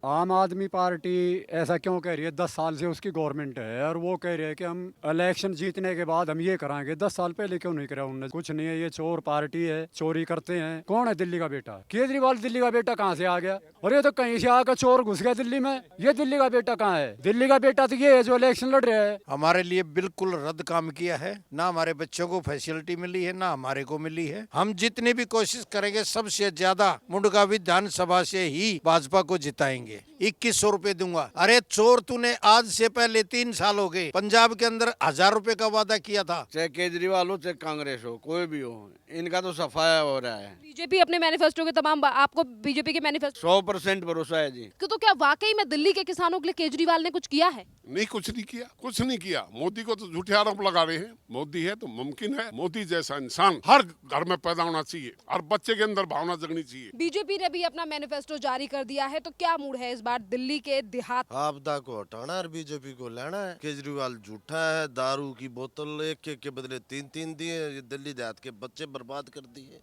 आम आदमी पार्टी ऐसा क्यों कह रही है? 10 साल से उसकी गवर्नमेंट है और वो कह रही है कि हम इलेक्शन जीतने के बाद हम ये कराएंगे। 10 साल पहले क्यों नहीं करा उन्होंने? कुछ नहीं है, ये चोर पार्टी है, चोरी करते हैं। कौन है दिल्ली का बेटा? केजरीवाल दिल्ली का बेटा कहाँ से आ गया? और ये तो कहीं से आकर चोर घुस गया दिल्ली में। ये दिल्ली का बेटा कहाँ है? दिल्ली का बेटा तो ये है जो इलेक्शन लड़ रहा है। हमारे लिए बिल्कुल रद्द काम किया है। ना हमारे बच्चों को फैसिलिटी मिली है, ना हमारे को मिली है। हम जितनी भी कोशिश करेंगे सबसे ज्यादा मुंडका विधानसभा से ही भाजपा को जिताएंगे। 2100 रुपए दूंगा। अरे चोर, तूने आज से पहले 3 साल हो गए पंजाब के अंदर 1000 रुपए का वादा किया था। चाहे केजरीवाल हो चाहे कांग्रेस हो, कोई भी हो, इनका तो सफाया हो रहा है। बीजेपी अपने मैनिफेस्टो के आपको बीजेपी के मैनिफेस्टो 100% भरोसा है जी। तो क्या वाकई में दिल्ली के किसानों के लिए केजरीवाल ने कुछ किया है? नहीं, कुछ नहीं किया, कुछ नहीं किया। मोदी को तो झूठे आरोप लगा रहे हैं। मोदी है तो मुमकिन है। मोदी जैसा इंसान हर घर में पैदा होना चाहिए और बच्चे के अंदर भावना जगनी चाहिए। बीजेपी ने भी अपना मैनिफेस्टो जारी कर दिया है, तो क्या मूड है इस बार दिल्ली के देहात? आपदा को हटाना और बीजेपी को लाना है। केजरीवाल झूठा है, दारू की बोतल एक के बदले 3-3 दिए, ये दिल्ली देहात के बच्चे बर्बाद कर दिए।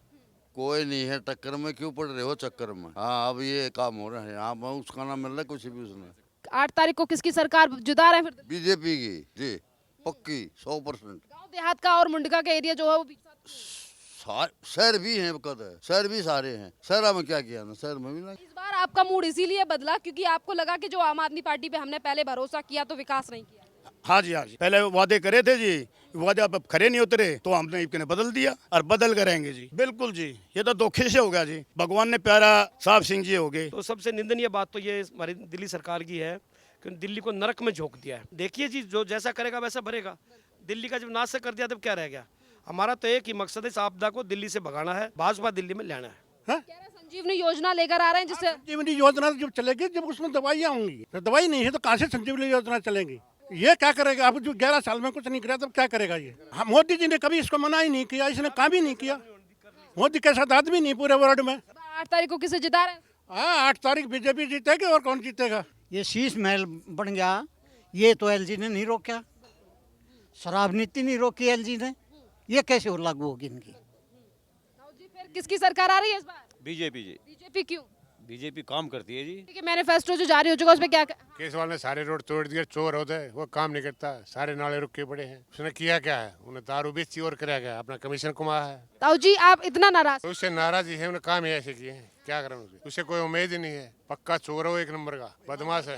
कोई नहीं है टक्कर में, क्यों पड़ रहे हो चक्कर में? हाँ, अब ये काम हो रहा है। यहाँ उसका नाम मिल रहा है, कुछ भी उसने। 8 तारीख को किसकी सरकार जुदा रहे? फिर बीजेपी की जी, पक्की 100%। गांव देहात का और मुंडका का एरिया जो है वो शहर भी हैं, शहर भी सारे हैं। शहर में क्या किया ना, शहर में भी ना। इस बार आपका मूड इसीलिए बदला क्योंकि आपको लगा कि जो आम आदमी पार्टी पे हमने पहले भरोसा किया तो विकास नहीं किया। हाँ जी, हाँ जी, पहले वादे करे थे जी, वादे अब खरे नहीं उतरे तो हमने इनने बदल दिया और बदल करेंगे जी। बिल्कुल जी, ये तो धोखे से हो गया जी। भगवान ने प्यारा साहब सिंह जी हो गए। तो सबसे निंदनीय बात तो ये हमारी दिल्ली सरकार की है कि दिल्ली को नरक में झोंक दिया है। देखिए जी, जो जैसा करेगा वैसा भरेगा। दिल्ली का जब नाश कर दिया तब क्या रह गया? हमारा तो एक ही मकसद है, इस आपदा को दिल्ली से भगाना है, भाजपा दिल्ली में लाना है। संजीवनी योजना लेकर आ रहे हैं जिससे संजीवनी योजना जब चलेगी, जब उसमें दवाइयाँ होंगी, तो दवाई नहीं है तो कहाँ से संजीवनी योजना चलेगी? ये क्या करेगा? अब जो 11 साल में कुछ नहीं करा तब क्या करेगा ये? मोदी जी ने कभी इसको मना ही नहीं किया, इसने काम ही नहीं किया। मोदी के साथ आदमी नहीं पूरे वर्ल्ड में। 8 तारीख को किसे जिता रहे हैं? हाँ, 8 तारीख बीजेपी जीतेगी और कौन जीतेगा? ये शीश महल बन गया, ये तो एलजी ने नहीं रोका। शराब नीति नहीं रोकी एलजी ने, ये कैसे और लागू होगी इनकी? जी, फिर किसकी सरकार आ रही है इस बार? बीजेपी जी। बीजेपी क्यों? बीजेपी काम करती है जी। ठीक है, मैनिफेस्टो जो जारी हो चुका है उसमें क्या केजरीवाल ने सारे रोड तोड़ दिए। चोर होते हैं, वो काम नहीं करता। सारे नाले रुके पड़े हैं। उसने किया क्या है? उन्हें दारू बेची और कराया गया, अपना कमीशन कमाया है। ताऊ जी, आप इतना नाराज? तो उससे नाराज ही है, उन्हें काम ही ऐसे किए हैं। क्या करें उसे कोई उम्मीद ही नहीं है। पक्का चोर हो, एक नंबर का बदमाश है।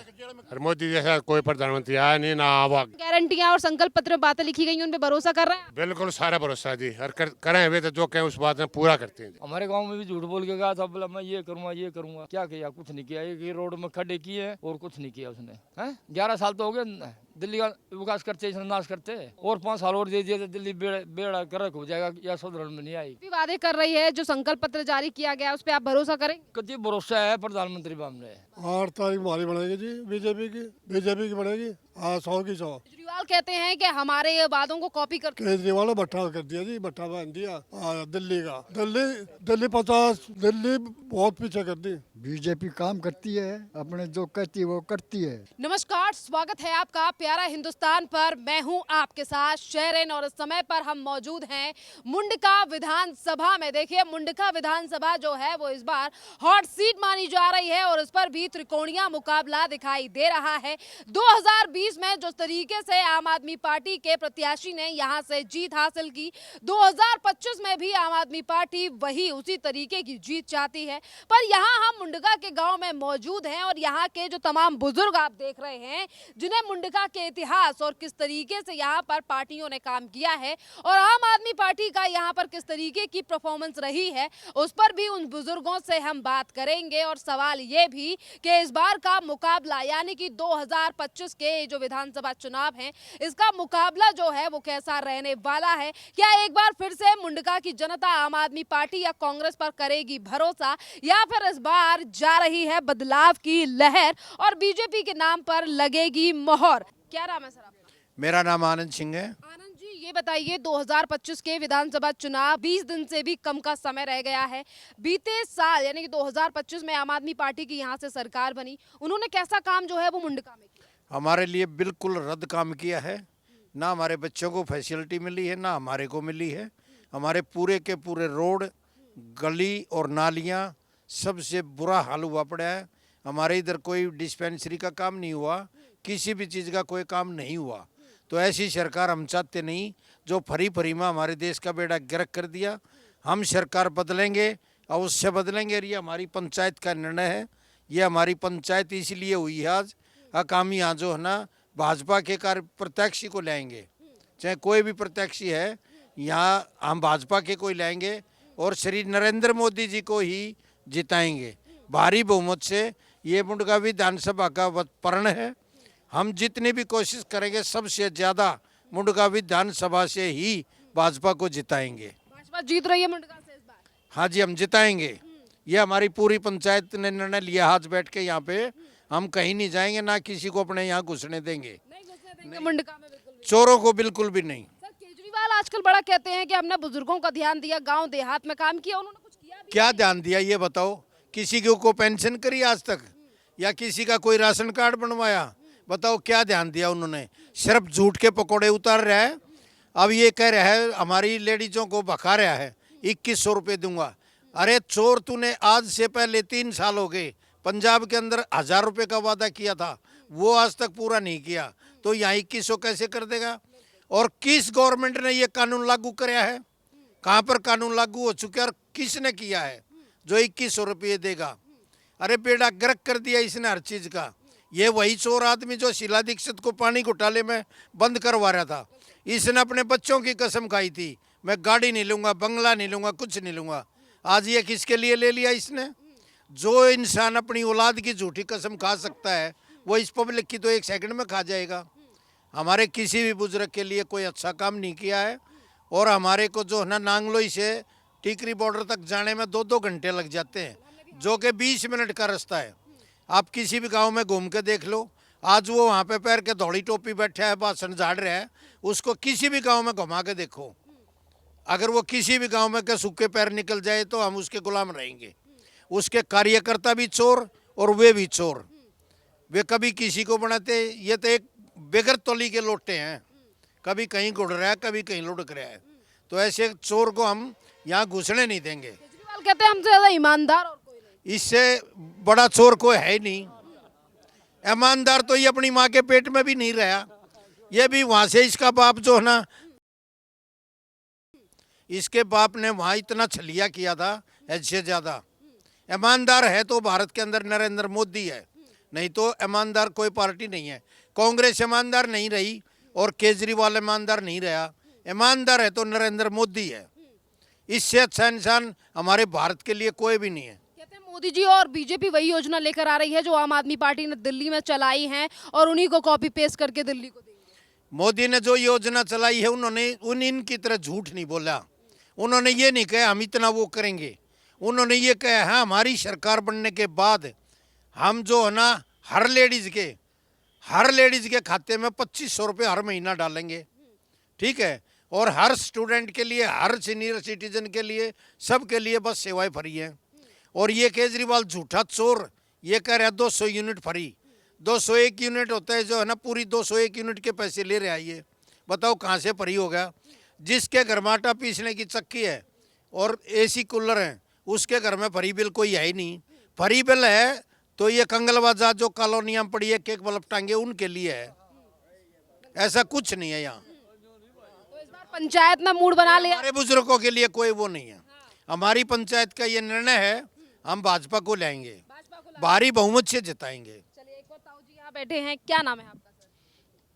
और मोदी जैसा कोई प्रधानमंत्री आया नहीं, ना आवा। गारंटियां और संकल्प पत्र में बातें लिखी गई, उन पे भरोसा कर रहे हैं? बिल्कुल सारा भरोसा जी। और करें हुए तो जो कहें उस बात में पूरा करते हैं। हमारे गांव में भी झूठ बोल के गया था, बोला मैं ये करूंगा। क्या किया? कुछ नहीं किया। एक ही रोड में खड्डे किए और कुछ नहीं किया उसने। 11 साल तो हो गए दिल्ली का विकास करते, नाश करते, और 5 साल और दे दिए तो दिल्ली बेड़ा गर्क हो जाएगा या सुधरण में नहीं आएगी। वादे कर रही है, जो संकल्प पत्र जारी किया गया उस पर आप भरोसा करें? कति भरोसा है प्रधानमंत्री ने। 8 तारीख हमारी बनेगी जी, बीजेपी की बनेगी। हाँ, 100 की 100। केजरीवाल कहते हैं कि हमारे ये वादों को कॉपी कर। केजरीवाल ने भट्टा कर दिया जी, भट्टा बांध दिया। दिल्ली का दिल्ली 50, दिल्ली बहुत पीछे कर दी। बीजेपी काम करती है, अपने जो कहती है वो करती है। नमस्कार, स्वागत है आपका प्यारा हिंदुस्तान पर। मैं हूं आपके साथ शेरन और इस समय पर हम मौजूद हैं मुंडका विधानसभा में। देखिए, मुंडका विधानसभा जो है वो इस बार हॉट सीट मानी जा रही है और इस पर भी त्रिकोणीय मुकाबला दिखाई दे रहा है। 2020 में जिस तरीके से आम आदमी पार्टी के प्रत्याशी ने यहां से जीत हासिल की, 2025 में भी आम आदमी पार्टी वही उसी तरीके की जीत चाहती है। पर यहां हम मुंडका के गांव में मौजूद हैं और यहां के जो तमाम बुजुर्ग आप देख रहे हैं, जिन्हें मुंडका के इतिहास और किस तरीके से यहां पर पार्टियों ने काम किया है और आम आदमी पार्टी का यहां पर किस तरीके की परफॉर्मेंस रही है, उस पर भी उन बुजुर्गों से हम बात करेंगे। और सवाल ये भी कि इस बार का मुकाबला यानी कि 2025 के जो विधानसभा चुनाव हैं, इसका मुकाबला जो है वो कैसा रहने वाला है? क्या एक बार फिर से मुंडका की जनता आम आदमी पार्टी या कांग्रेस पर करेगी भरोसा, या फिर इस बार जा रही है बदलाव की लहर और बीजेपी के नाम पर लगेगी मोहर? क्या नाम है सर आपका? मेरा नाम आनंद सिंह है। आनंद जी, ये बताइए, 2025 के विधानसभा चुनाव 20 दिन से भी कम का समय रह गया है। बीते साल यानी कि 2025 में आम आदमी पार्टी की यहाँ से सरकार बनी, उन्होंने कैसा काम जो है वो मुंडका में किया? हमारे लिए बिल्कुल रद्द काम किया है। ना हमारे बच्चों को फैसिलिटी मिली है, ना हमारे को मिली है। हमारे पूरे के पूरे रोड, गली और नालियाँ सबसे बुरा हाल हुआ पड़ा है। हमारे इधर कोई डिस्पेंसरी का काम नहीं हुआ, किसी भी चीज़ का कोई काम नहीं हुआ। तो ऐसी सरकार हम चाहते नहीं जो फरी फरी में हमारे देश का बेड़ा गर्क कर दिया। हम सरकार बदलेंगे, अवश्य बदलेंगे। और ये हमारी पंचायत का निर्णय है। ये हमारी पंचायत इसलिए हुई है आज, हम यहाँ जो है ना भाजपा के कार्य प्रत्याशी को लाएंगे, चाहे कोई भी प्रत्याशी है, यहाँ हम भाजपा के कोई लाएंगे और श्री नरेंद्र मोदी जी को ही जिताएंगे भारी बहुमत से। ये मुंडका विधानसभा का प्रण है। हम जितनी भी कोशिश करेंगे सबसे ज़्यादा मुंडका विधानसभा से ही भाजपा को जिताएंगे। भाजपा जीत रही है मुंडका से इस बार। हाँ जी, हम जिताएंगे। ये हमारी पूरी पंचायत ने निर्णय लिया आज बैठ के यहाँ पे। हम कहीं नहीं जाएंगे, ना किसी को अपने यहाँ घुसने देंगे, नहीं घुसने देंगे मुंडका में बिल्कुल भी। चोरों को बिल्कुल भी नहीं। सर केजरीवाल आजकल बड़ा कहते हैं कि हमने बुजुर्गों का ध्यान दिया, गांव देहात में काम किया, उन्होंने कुछ किया भी? क्या ध्यान दिया ये बताओ? किसी को पेंशन करी आज तक, या किसी का कोई राशन कार्ड बनवाया? बताओ क्या ध्यान दिया उन्होंने? सिर्फ झूठ के पकौड़े उतार रहा है। अब ये कह रहा है हमारी लेडीजों को भखा रहा है 2100 रुपये दूंगा। अरे चोर, तूने आज से पहले 3 साल हो गए पंजाब के अंदर 1000 रुपये का वादा किया था, वो आज तक पूरा नहीं किया, तो यहाँ 2100 कैसे कर देगा? और किस गवर्नमेंट ने ये कानून लागू कराया है? कहाँ पर कानून लागू हो चुका है और किसने किया है जो 2100 रुपये देगा? अरे बेड़ा गर्क कर दिया इसने हर चीज़ का। ये वही चोर आदमी जो शीला दीक्षित को पानी घोटाले में बंद करवा रहा था, इसने अपने बच्चों की कसम खाई थी, मैं गाड़ी नहीं लूँगा, बंगला नहीं लूँगा, कुछ नहीं लूँगा। आज ये किसके लिए ले लिया इसने? जो इंसान अपनी औलाद की झूठी कसम खा सकता है, वो इस पब्लिक की तो 1 सेकंड में खा जाएगा। हमारे किसी भी बुजुर्ग के लिए कोई अच्छा काम नहीं किया है। और हमारे को जो है ना नांगलोई से टीकरी बॉर्डर तक जाने में 2-2 घंटे लग जाते हैं, जो कि 20 मिनट का रास्ता है। आप किसी भी गांव में घूम के देख लो, आज वो वहाँ पे पैर के धौड़ी टोपी बैठा है, भाषण झाड़ रहा है, उसको किसी भी गांव में घुमा के देखो। अगर वो किसी भी गांव में के सूखे पैर निकल जाए तो हम उसके गुलाम रहेंगे। उसके कार्यकर्ता भी चोर और वे भी चोर। वे कभी किसी को बनाते, ये तो एक बेगर तोली के लोटे हैं, कभी कहीं गुड़ रहा है, कभी कहीं लुढ़क रहा है। तो ऐसे चोर को हम यहाँ घुसने नहीं देंगे। केजरीवाल कहते हैं हमसे ज्यादा ईमानदार और कोई नहीं। इससे बड़ा चोर कोई है ही नहीं। ईमानदार तो ये अपनी माँ के पेट में भी नहीं रहा। ये भी वहाँ से इसका बाप जो है ना, इसके बाप ने वहाँ इतना छलिया किया था ऐसे ज़्यादा। ईमानदार है तो भारत के अंदर नरेंद्र मोदी है, नहीं तो ईमानदार कोई पार्टी नहीं है। कांग्रेस ईमानदार नहीं रही और केजरीवाल ईमानदार नहीं रहा। ईमानदार है तो नरेंद्र मोदी है। इससे अच्छा इंसान हमारे भारत के लिए कोई भी नहीं है। कहते हैं मोदी जी और बीजेपी वही योजना लेकर आ रही है जो आम आदमी पार्टी ने दिल्ली में चलाई है और उन्हीं को कॉपी पेस्ट करके दिल्ली को देंगे। मोदी ने जो योजना चलाई है, उन्होंने इनकी तरह झूठ नहीं बोला। उन्होंने ये नहीं कहा हम इतना वो करेंगे। उन्होंने ये कहा है हमारी सरकार बनने के बाद हम जो है ना हर लेडीज के खाते में 2500 रुपये हर महीना डालेंगे, ठीक है। और हर स्टूडेंट के लिए, हर सीनियर सिटीजन के लिए, सबके लिए बस सेवाएं फ्री हैं। और ये केजरीवाल झूठा चोर ये कह रहा है 200 यूनिट फ्री। 201 यूनिट होता है जो है ना, पूरी 201 यूनिट के पैसे ले रहे आइए। बताओ कहाँ से फ्री हो गया? जिसके घर में आटा पीसने की चक्की है और AC कूलर है, उसके घर में फ्री बिल कोई है ही नहीं। फ्री बिल है तो ये कंगलबाजा जो कॉलोनियाँ पड़ी है, केक बल्ब टांगे, उनके लिए है। ऐसा कुछ नहीं है यहाँ। तो इस बार पंचायत में मूड बना लिया। हमारे बुजुर्गों के लिए कोई वो नहीं है। हमारी पंचायत का ये निर्णय है, हम भाजपा को लाएंगे, भारी बहुमत से जिताएंगे। चलिए एक और ताऊ जी यहाँ बैठे हैं, क्या नाम है आपका सर?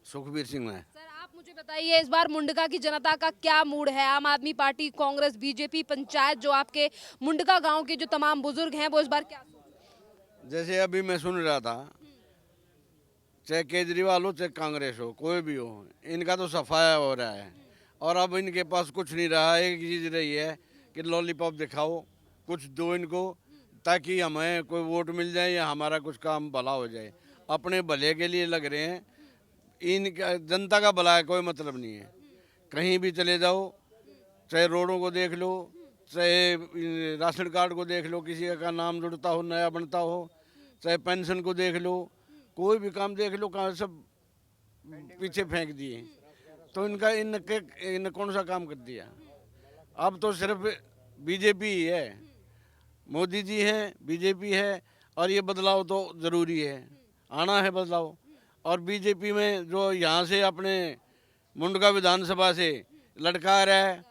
सुखबीर सिंह है। सर आप मुझे बताइए इस बार मुंडका की जनता का क्या मूड है? आम आदमी पार्टी, कांग्रेस, बीजेपी, पंचायत, जो आपके मुंडका गांव के जो तमाम बुजुर्ग हैं वो इस बार क्या सोच रहे हैं? जैसे अभी मैं सुन रहा था, चाहे केजरीवाल हो चाहे कांग्रेस हो, कोई भी हो, इनका तो सफाया हो रहा है। और अब इनके पास कुछ नहीं रहा। एक चीज़ रही है कि लॉलीपॉप दिखाओ, कुछ दो इनको, ताकि हमें कोई वोट मिल जाए या हमारा कुछ काम भला हो जाए। अपने भले के लिए लग रहे हैं। इनका जनता का भला है कोई मतलब नहीं है। कहीं भी चले जाओ, चाहे रोडों को देख लो, चाहे राशन कार्ड को देख लो, किसी का नाम जुड़ता हो, नया बनता हो, चाहे पेंशन को देख लो, कोई भी काम देख लो, कहाँ सब पीछे फेंक दिए। तो इन कौन सा काम कर दिया? अब तो सिर्फ बीजेपी ही है, मोदी जी हैं, बीजेपी है। और ये बदलाव तो ज़रूरी है, आना है बदलाव। और बीजेपी में जो यहाँ से अपने मुंडका विधानसभा से लड़का आ रहा है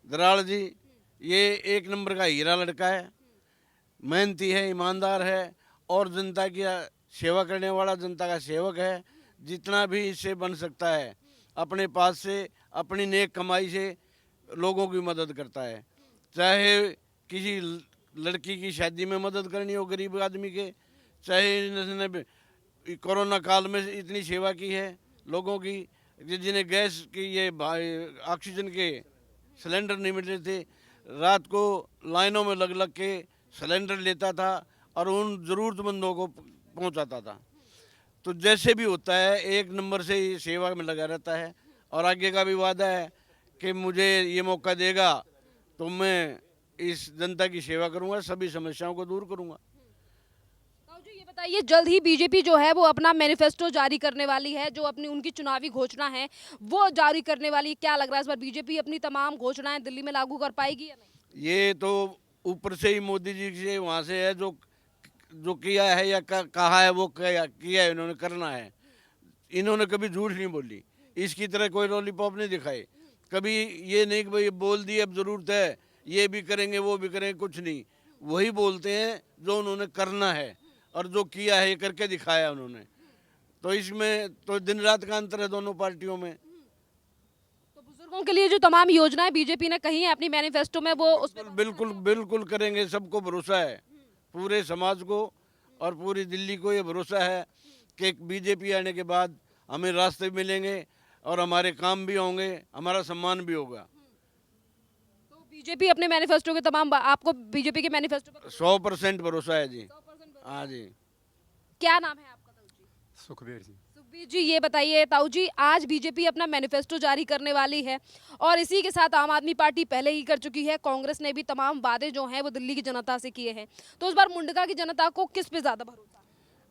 दराड़ जी, ये एक नंबर का हीरा लड़का है, मेहनती है, ईमानदार है और जनता की सेवा करने वाला, जनता का सेवक है। जितना भी इससे बन सकता है अपने पास से, अपनी नेक कमाई से लोगों की मदद करता है। चाहे किसी लड़की की शादी में मदद करनी हो गरीब आदमी के, चाहे इसने कोरोना काल में इतनी सेवा की है लोगों की, जिन्हें गैस की ये ऑक्सीजन के सिलेंडर नहीं मिल रहे थे, रात को लाइनों में लग लग के सिलेंडर लेता था और उन ज़रूरतमंदों को पहुंचाता था। तो जैसे भी होता है एक नंबर से ही सेवा में लगा रहता है और आगे का भी वादा है कि मुझे ये मौका देगा तो मैं इस जनता की सेवा करूंगा, सभी समस्याओं को दूर करूंगा। ये बताइए, जल्द ही बीजेपी जो है वो अपना मैनिफेस्टो जारी करने वाली है, जो अपनी उनकी चुनावी घोषणा है वो जारी करने वाली है। क्या लग रहा है इस बार बीजेपी अपनी तमाम घोषणाएं दिल्ली में लागू कर पाएगी या नहीं? ये तो ऊपर से ही मोदी जी से वहाँ से है, जो किया है या कहा है वो किया है, इन्होंने करना है। इन्होंने कभी झूठ नहीं बोली, इसकी तरह कोई लॉलीपॉप नहीं दिखाए, कभी ये नहीं कि भाई बोल दिए अब ज़रूरत है ये भी करेंगे वो भी करेंगे, कुछ नहीं। वही बोलते हैं जो उन्होंने करना है और जो किया है ये करके दिखाया उन्होंने। तो इसमें तो दिन रात का अंतर है दोनों पार्टियों में। तो बुजुर्गों के लिए जो तमाम योजनाएं बीजेपी ने कही है अपनी मैनिफेस्टो में, वो उस पर बिल्कुल बिल्कुल करेंगे, सबको भरोसा है, पूरे समाज को और पूरी दिल्ली को ये भरोसा है कि बीजेपी आने के बाद हमें रास्ते मिलेंगे और हमारे काम भी होंगे, हमारा सम्मान भी होगा। तो बीजेपी अपने मैनिफेस्टो के तमाम, आपको बीजेपी के मैनिफेस्टो पर 100% भरोसा है जी। हाँ जी। क्या नाम है आपका? ताऊ जी। सुखबीर जी। सुखबीर जी, ये बताइए ताऊ जी, आज बीजेपी अपना मैनिफेस्टो जारी करने वाली है और इसी के साथ आम आदमी पार्टी पहले ही कर चुकी है, कांग्रेस ने भी तमाम वादे जो हैं वो दिल्ली की जनता से किए हैं, तो इस बार मुंडका की जनता को किस पे ज़्यादा भरोसा है?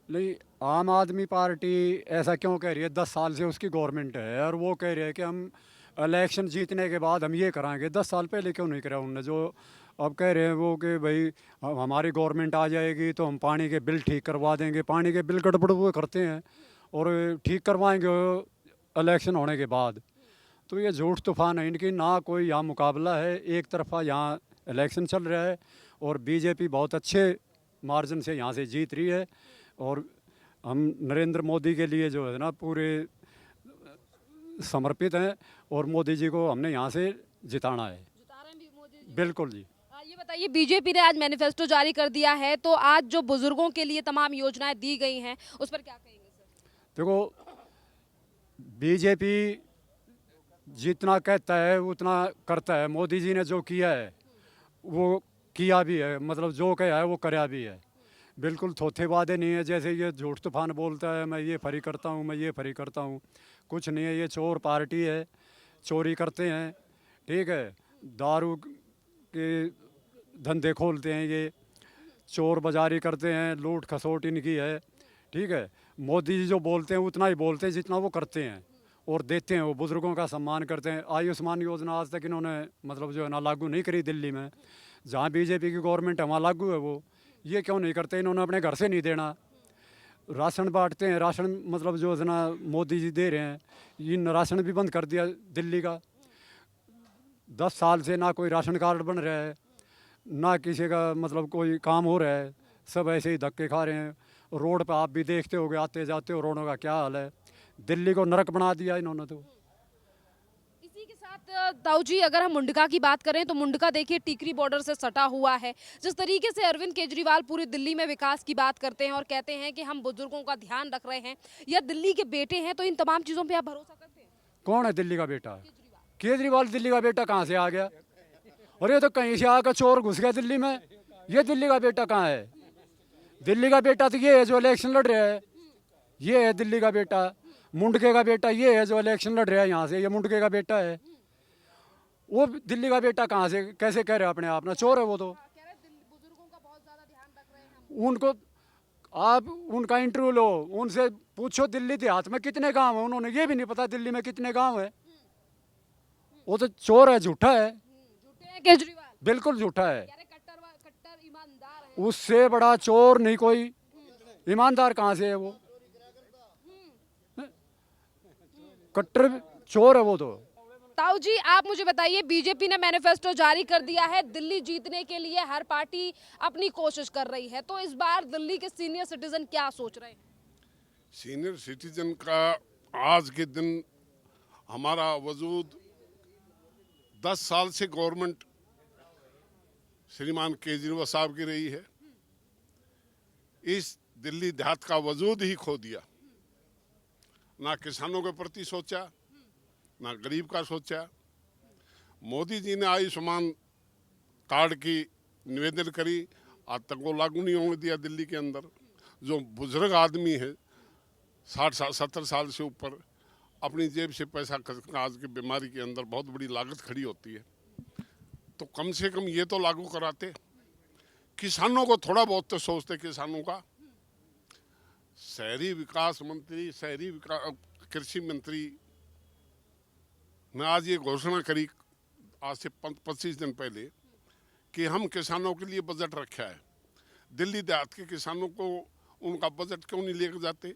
नहीं, आम आदमी पार्टी ऐसा क्यों कह रही है? 10 साल से उसकी गवर्नमेंट है और वो कह रही है कि हम इलेक्शन जीतने के बाद हम ये कराएंगे। 10 साल पहले क्यों नहीं करा उन्होंने? जो अब कह रहे हैं वो कि भाई हमारी गवर्नमेंट आ जाएगी तो हम पानी के बिल ठीक करवा देंगे। पानी के बिल गड़बड़ वो करते हैं और ठीक करवाएंगे इलेक्शन होने के बाद। तो ये झूठ तूफान है इनकी, ना कोई यहाँ मुकाबला है, एक तरफा यहाँ इलेक्शन चल रहा है और बीजेपी बहुत अच्छे मार्जिन से यहाँ से जीत रही है। और हम नरेंद्र मोदी के लिए जो है ना पूरे समर्पित हैं और मोदी जी को हमने यहाँ से जिताना है। जिता रहे हैं भी मोदी जी? बिल्कुल जी। ये बताइए, बीजेपी ने आज मैनिफेस्टो जारी कर दिया है, तो आज जो बुजुर्गों के लिए तमाम योजनाएं दी गई हैं उस पर क्या कहेंगे सर? देखो, बीजेपी जितना कहता है उतना करता है। मोदी जी ने जो किया है वो किया भी है, मतलब जो कहा है वो कराया भी है। बिल्कुल थोथे वादे नहीं है, जैसे ये झूठ तूफान बोलता है मैं ये फ्री करता हूँ, मैं ये फ्री करता हूँ, कुछ नहीं है। ये चोर पार्टी है, चोरी करते हैं, ठीक है, दारू के धंधे खोलते हैं, ये चोर बाजारी करते हैं, लूट खसोट इनकी है, ठीक है। मोदी जी जो बोलते हैं उतना ही बोलते हैं जितना वो करते हैं और देते हैं। वो बुज़ुर्गों का सम्मान करते हैं। आयुष्मान योजना आज तक इन्होंने मतलब जो है ना लागू नहीं करी दिल्ली में, जहाँ बीजेपी की गवर्नमेंट है वहाँ लागू है वो। ये क्यों नहीं करते? इन्होंने अपने घर से नहीं देना। राशन बांटते हैं, राशन मतलब जो है ना मोदी जी दे रहे हैं, इन राशन भी बंद कर दिया दिल्ली का। 10 साल से ना कोई राशन कार्ड बन रहा है, ना किसी का मतलब कोई काम हो रहा है, सब ऐसे ही धक्के खा रहे हैं। रोड पे आप भी देखते होगे, आते जाते हो, रोडों का क्या हाल है। दिल्ली को नरक बना दिया इन्होंने तो। इसी के साथ ताऊ जी, अगर हम मुंडका की बात करें तो मुंडका देखिए टिकरी बॉर्डर से सटा हुआ है। जिस तरीके से अरविंद केजरीवाल पूरी दिल्ली में विकास की बात करते हैं और कहते हैं कि हम बुजुर्गों का ध्यान रख रहे हैं या दिल्ली के बेटे हैं, तो इन तमाम चीज़ों पर आप भरोसा करते हैं? कौन है दिल्ली का बेटा? केजरीवाल दिल्ली का बेटा कहाँ से आ गया? और ये तो कहीं से आकर चोर घुस गया दिल्ली में। ये दिल्ली का बेटा कहाँ है? दिल्ली का बेटा तो ये है जो इलेक्शन लड़ रहा है, ये है दिल्ली का बेटा। मुंडके का बेटा ये है जो इलेक्शन लड़ रहा है यहाँ से, ये मुंडके का बेटा है। वो दिल्ली का बेटा कहाँ से, कैसे कह रहे हैं अपने आप ना? चोर है वो तो। बुजुर्गों का बहुत ज्यादा ध्यान रख रहे हैं हम। उनको आप उनका इंटरव्यू लो, उनसे पूछो दिल्ली देहात में कितने गांव हैं, उन्होंने ये भी नहीं पता दिल्ली में कितने गांव है। वो तो चोर है, झूठा है, झूठे हैं केजरीवाल, बिल्कुल झूठा है। कट्टर ईमानदार है। उससे बड़ा चोर नहीं कोई ईमानदार कहाँ से है वो? कट्टर चोर है वो तो। ताऊ जी, आप मुझे बताइए, बीजेपी ने मैनिफेस्टो जारी कर दिया है, दिल्ली जीतने के लिए हर पार्टी अपनी कोशिश कर रही है, तो इस बार दिल्ली के सीनियर सिटीजन क्या सोच रहे हैं? सीनियर सिटीजन का आज के दिन हमारा वजूद 10 साल से गवर्नमेंट श्रीमान केजरीवाल साहब की रही है। इस दिल्ली देहात का वजूद ही खो दिया। ना किसानों के प्रति सोचा, ना गरीब का सोचा। मोदी जी ने आयुष्मान कार्ड की निवेदन करी, आज तक वो लागू नहीं होने दिया दिल्ली के अंदर। जो बुजुर्ग आदमी है 60-70 साल से ऊपर, अपनी जेब से पैसा खर्चना आज की बीमारी के अंदर बहुत बड़ी लागत खड़ी होती है। तो कम से कम ये तो लागू कराते। किसानों को थोड़ा बहुत तो सोचते किसानों का। शहरी विकास मंत्री, कृषि मंत्री ने आज ये घोषणा करी आज से 25 दिन पहले कि हम किसानों के लिए बजट रखा है। दिल्ली देहात के किसानों को उनका बजट क्यों नहीं लेकर जाते?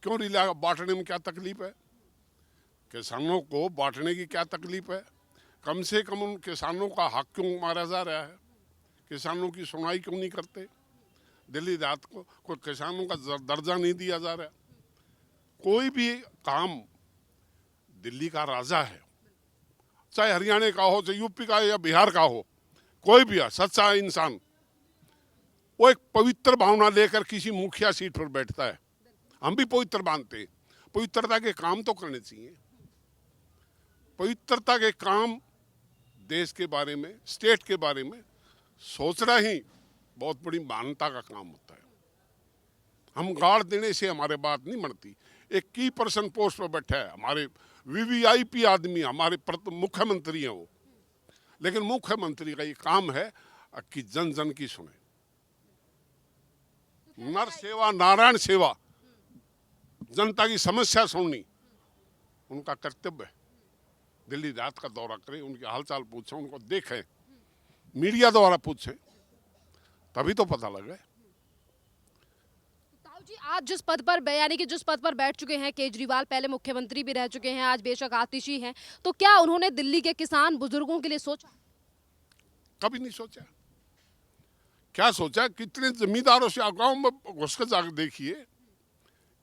क्यों नहीं ला? बांटने में क्या तकलीफ है? किसानों को बांटने की क्या तकलीफ है? कम से कम उन किसानों का हक क्यों मारा जा रहा है? किसानों की सुनवाई क्यों नहीं करते? दिल्ली देहात को कोई किसानों का दर्जा नहीं दिया जा रहा। कोई भी काम दिल्ली का राजा है, चाहे हरियाणा का हो, चाहे यूपी का या बिहार का हो, कोई भी है सच्चा इंसान, वो एक पवित्र भावना लेकर किसी मुखिया सीट पर बैठता है। हम भी पवित्र मानते हैं। पवित्रता के काम तो करने चाहिए। पवित्रता के काम देश के बारे में, स्टेट के बारे में सोचना ही बहुत बड़ी मानता का काम होता है। हम गाड़ देने से हमारे बात नहीं बनती। एक की पर्सन पोस्ट पर बैठा है, हमारे वीवीआईपी आदमी, हमारे मुख्यमंत्री हैं वो, लेकिन मुख्यमंत्री का ये काम है कि जन जन की सुने। नर सेवा नारायण सेवा, जनता की समस्या सुननी उनका कर्तव्य है। दिल्ली रात का दौरा करें, उनके हालचाल पूछें, उनको देखें, मीडिया द्वारा पूछें, तभी तो पता लगे। ताऊ जी, आज जिस पद पर यानी कि जिस पद पर बैठ चुके हैं केजरीवाल, पहले मुख्यमंत्री भी रह चुके हैं, आज बेशक आतिशी हैं, तो क्या उन्होंने दिल्ली के किसान बुजुर्गों के लिए सोचा? कभी नहीं सोचा। क्या सोचा? कितने जमींदारों से गांव में घुस कर जाकर देखिए,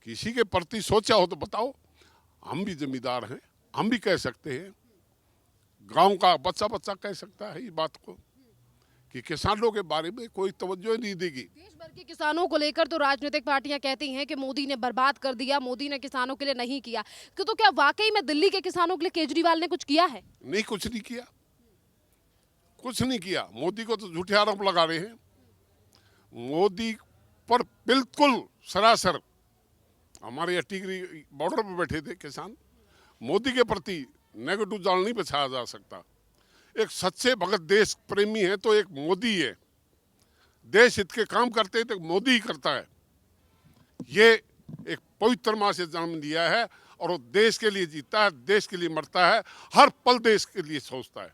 किसी के प्रति सोचा हो तो बताओ। हम भी जमींदार हैं, हम भी कह सकते हैं, गांव का बच्चा बच्चा कह सकता है ये बात को कि किसानों के बारे में कोई तवज्जो नहीं देगी। देश भर के किसानों को लेकर तो राजनीतिक पार्टियां कहती हैं कि मोदी ने बर्बाद कर दिया, मोदी ने किसानों के लिए नहीं किया। तो क्या वाकई में दिल्ली के किसानों के लिए केजरीवाल ने कुछ किया है? नहीं, कुछ नहीं किया, कुछ नहीं किया। मोदी को तो झूठे आरोप लगा रहे हैं। मोदी पर बिल्कुल सरासर, हमारे यहाँ टिकरी बॉर्डर पर बैठे थे किसान, मोदी के प्रति नेगेटिव जाल नहीं बचाया जा सकता। एक सच्चे भगत देश प्रेमी है तो एक मोदी है। देश हित के काम करते हैं तो मोदी ही करता है। ये एक पवित्र माँ से जन्म लिया है और वो देश के लिए जीता है, देश के लिए मरता है, हर पल देश के लिए सोचता है।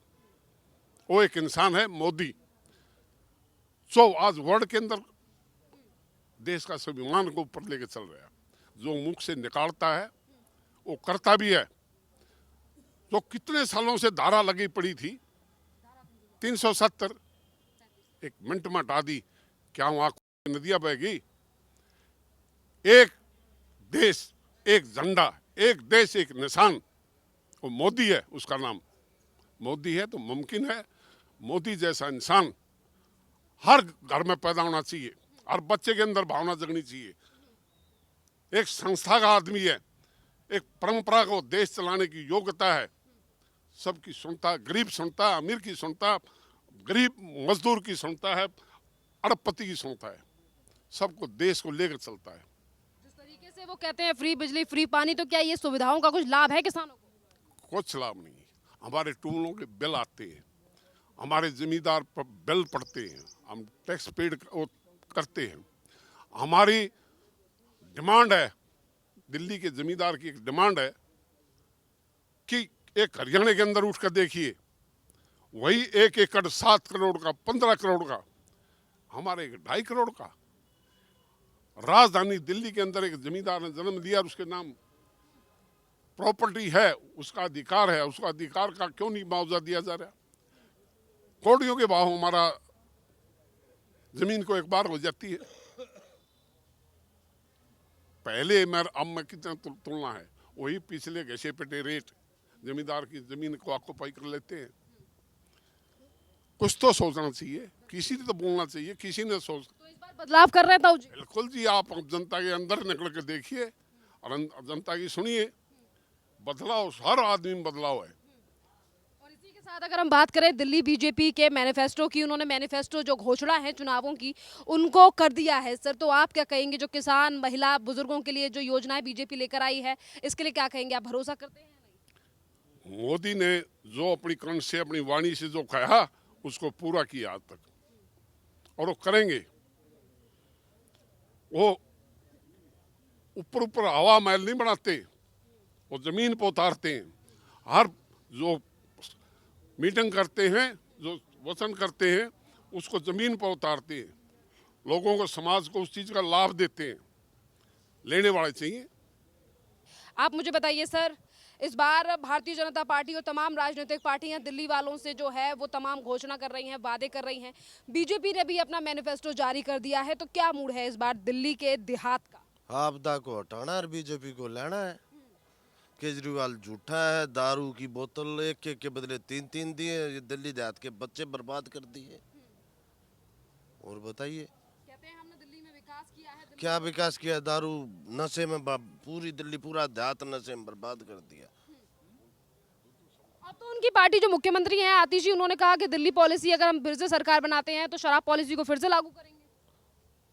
वो एक इंसान है मोदी, जो आज वर्ल्ड के अंदर देश का स्वाभिमान को ऊपर लेके चल रहा है। जो मुख से निकालता है वो करता भी है। जो कितने सालों से धारा लगी पड़ी थी 370, एक मिनट में हटा दी। क्या वहां नदियां बहेगी? एक देश एक झंडा, एक देश एक निशान, वो मोदी है, उसका नाम मोदी है। तो मुमकिन है मोदी जैसा इंसान हर घर में पैदा होना चाहिए, हर बच्चे के अंदर भावना जगनी चाहिए। एक संस्था का आदमी है, एक परंपरा को देश चलाने की योग्यता है। सबकी सुनता, गरीब सुनता, अमीर की सुनता, गरीब मजदूर की सुनता है, अरबपति की सुनता है, सबको देश को लेकर चलता है। जिस तरीके से वो कहते हैं फ्री बिजली फ्री पानी, तो क्या ये सुविधाओं का कुछ लाभ है किसानों को? कुछ लाभ नहीं है। हमारे ट्यूबवेलों के बिल आते हैं, हमारे जमींदार पर बिल पड़ते हैं, हम टैक्स पेड करते हैं। हमारी डिमांड है, दिल्ली के जमींदार की एक डिमांड है कि एक हरियाणा के अंदर उठकर देखिए, वही 1 एकड़ 7 करोड़ का, 15 करोड़ का, हमारे 2.5 करोड़ का। राजधानी दिल्ली के अंदर एक जमींदार ने जन्म दिया और उसके नाम प्रॉपर्टी है, उसका अधिकार है, उसका अधिकार का क्यों नहीं मुआवजा दिया जा रहा? कौड़ियों के भाव हमारा जमीन को एक बार हो जाती है। पहले अब में कितना तुलना है, वही पिछले घसे पेटे रेट जमींदार की जमीन को ऑक्युपाई कर लेते हैं। कुछ तो सोचना चाहिए, किसी ने तो बोलना चाहिए, किसी ने सोच। तो इस बार बदलाव कर रहे हैं ताऊ जी? बिल्कुल जी, आप जनता के अंदर निकल के देखिए और जनता की सुनिए। बदलाव, हर आदमी में बदलाव है। और इसी के साथ अगर हम बात करें दिल्ली बीजेपी के मैनिफेस्टो की, उन्होंने मैनिफेस्टो जो घोषणा है चुनावों की उनको कर दिया है सर, तो आप क्या कहेंगे जो किसान, महिला, बुजुर्गों के लिए जो योजनाएं बीजेपी लेकर आई है, इसके लिए क्या कहेंगे? आप भरोसा करते हैं? मोदी ने जो अपनी कंठ से, अपनी वाणी से जो कहा उसको पूरा किया आज तक, और वो करेंगे। वो ऊपर ऊपर हवा महल नहीं बनाते, वो जमीन पर उतारते हैं। हर जो मीटिंग करते हैं, जो वचन करते हैं, उसको जमीन पर उतारते हैं। लोगों को, समाज को उस चीज का लाभ देते हैं। लेने वाले चाहिए। आप मुझे बताइए सर, इस बार भारतीय जनता पार्टी और तमाम राजनीतिक पार्टियां दिल्ली वालों से जो है वो तमाम घोषणा कर रही हैं, वादे कर रही हैं। बीजेपी ने भी अपना मैनिफेस्टो जारी कर दिया है, तो क्या मूड है इस बार दिल्ली के देहात का? आपदा को हटाना और बीजेपी को लाना है। केजरीवाल झूठा है, दारू की बोतल एक एक के बदले तीन तीन दिए, ये दिल्ली देहात के बच्चे बर्बाद कर दिए। और बताइए कहते हैं हमने दिल्ली में विकास किया है। क्या विकास किया? दारू नशे में पूरी दिल्ली, पूरा देहात नशे में बर्बाद कर दिया। अब तो उनकी पार्टी जो मुख्यमंत्री हैं आतिशी, उन्होंने कहा कि दिल्ली पॉलिसी अगर हम फिर से सरकार बनाते हैं तो शराब पॉलिसी को फिर से लागू करेंगे।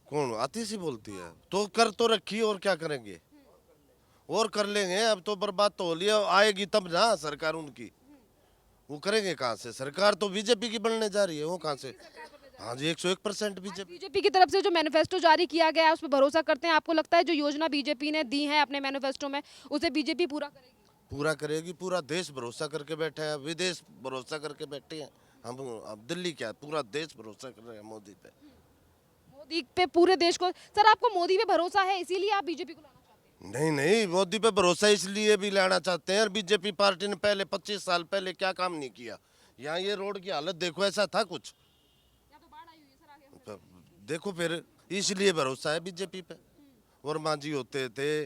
कौन आतिशी बोलती है? तो कर तो रखी, और क्या करेंगे? और कर लेंगे। अब तो बर्बाद तो हो लिया, आएगी तब ना सरकार उनकी। वो करेंगे कहाँ से? सरकार तो बीजेपी की बनने जा रही है, वो कहाँ से? हाँ जी, 101% बीजेपी की तरफ से जो मैनिफेस्टो जारी किया गया है उस पर भरोसा करते हैं? आपको लगता है जो योजना बीजेपी ने दी है अपने मैनिफेस्टो में, उसे बीजेपी पूरा करेगी? पूरा करेगी। पूरा देश भरोसा करके बैठा है, विदेश भरोसा करके बैठे हैं। हम अब दिल्ली क्या, पूरा देश भरोसा कर रहे हैं मोदी पे। मोदी पे पूरे देश को। सर, आपको मोदी पे भरोसा है इसीलिए आप बीजेपी को लाना चाहते हैं? नहीं नहीं, मोदी पे भरोसा इसलिए भी लाना चाहते हैं। और बीजेपी पार्टी ने पहले 25 साल पहले क्या काम नहीं किया? यहाँ ये रोड की हालत देखो, ऐसा था कुछ? देखो फिर, इसलिए भरोसा है बीजेपी पे। वर्मा जी होते थे,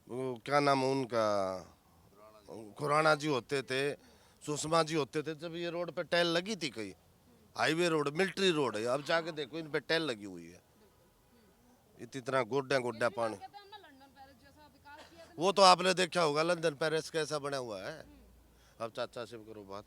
वो क्या नाम उनका, खुराना जी होते थे, सुषमा जी होते थे, जब ये रोड पे टैल लगी थी। कहीं हाईवे रोड, मिलिट्री रोड है, अब जाके देखो इन पे टैल लगी हुई है। इतना गोड्डा गोड्डा पानी। वो तो आपने देखा होगा, लंदन पेरिस कैसा बना हुआ है। अब चाचा से करो बात।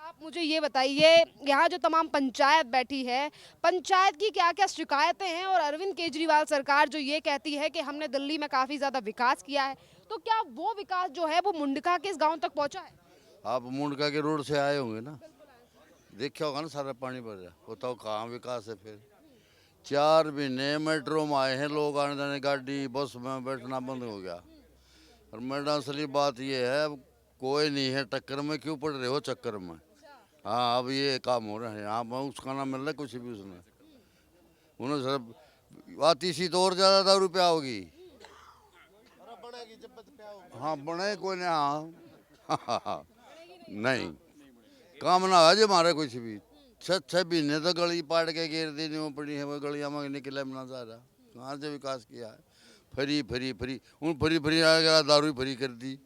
आप मुझे ये बताइए, यहाँ जो तमाम पंचायत बैठी है, पंचायत की क्या क्या शिकायतें हैं? और अरविंद केजरीवाल सरकार जो ये कहती है कि हमने दिल्ली में काफ़ी ज़्यादा विकास किया है, तो क्या वो विकास जो है वो मुंडका के इस गांव तक पहुंचा है? आप मुंडका के रोड से आए होंगे ना, देखा होगा ना, सारा पानी भर रहा। बताओ कहाँ विकास है फिर? 4 महीने मेट्रो में आए हैं लोग, आने जाने गाड़ी बस में बैठना बंद हो गया। और मैडम असली बात ये है, कोई नहीं है टक्कर में, क्यों पड़ रहे हो चक्कर में? हाँ, अब ये काम हो रहा है यहाँ पर, उसका नाम मिल रहा है कुछ भी उसने। उन्होंने सर आती सी तो और ज़्यादा दारू पे आओगी। हाँ बने कोई नहीं। हाँ नहीं, काम ना है हमारे कुछ भी। 6 महीने तो गली पाट के घेर देनी वो पड़ी है, वो गलियाँ में निकले ना जा रहा। कहाँ से विकास किया है? फ्री फ्री फ्री, उन फ्री फ्री आ गया, दारू फ्री कर दी।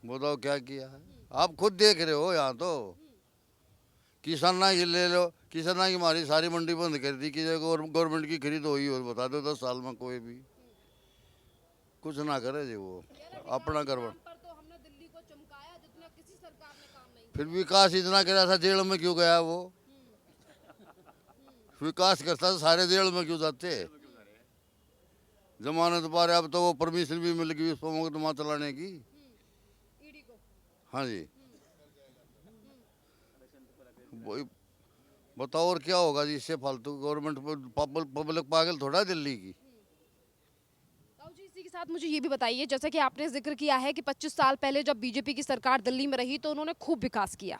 बताओ क्या किया है? आप खुद देख रहे हो। यहाँ तो किसाना की ले लो, किसाना की हमारी सारी मंडी बंद कर दी कि गवर्नमेंट की खरीद हुई हो, बता दो 10 साल में कोई भी कुछ ना करे जी, वो अपना करवा। फिर विकास इतना करा था, जेल में क्यों गया वो? विकास करता था सारे जेल में क्यों जाते? जमानत पारे, अब तो वो परमिशन भी मिल गई उसको मुकदमा चलाने की। हाँ जी, वही बताओ और क्या होगा जी इससे फालतू? गवर्नमेंट पब्लिक पागल थोड़ा दिल्ली की। इसी के साथ मुझे ये भी बताइए, जैसे कि आपने जिक्र किया है कि 25 साल पहले जब बीजेपी की सरकार दिल्ली में रही तो उन्होंने खूब विकास किया,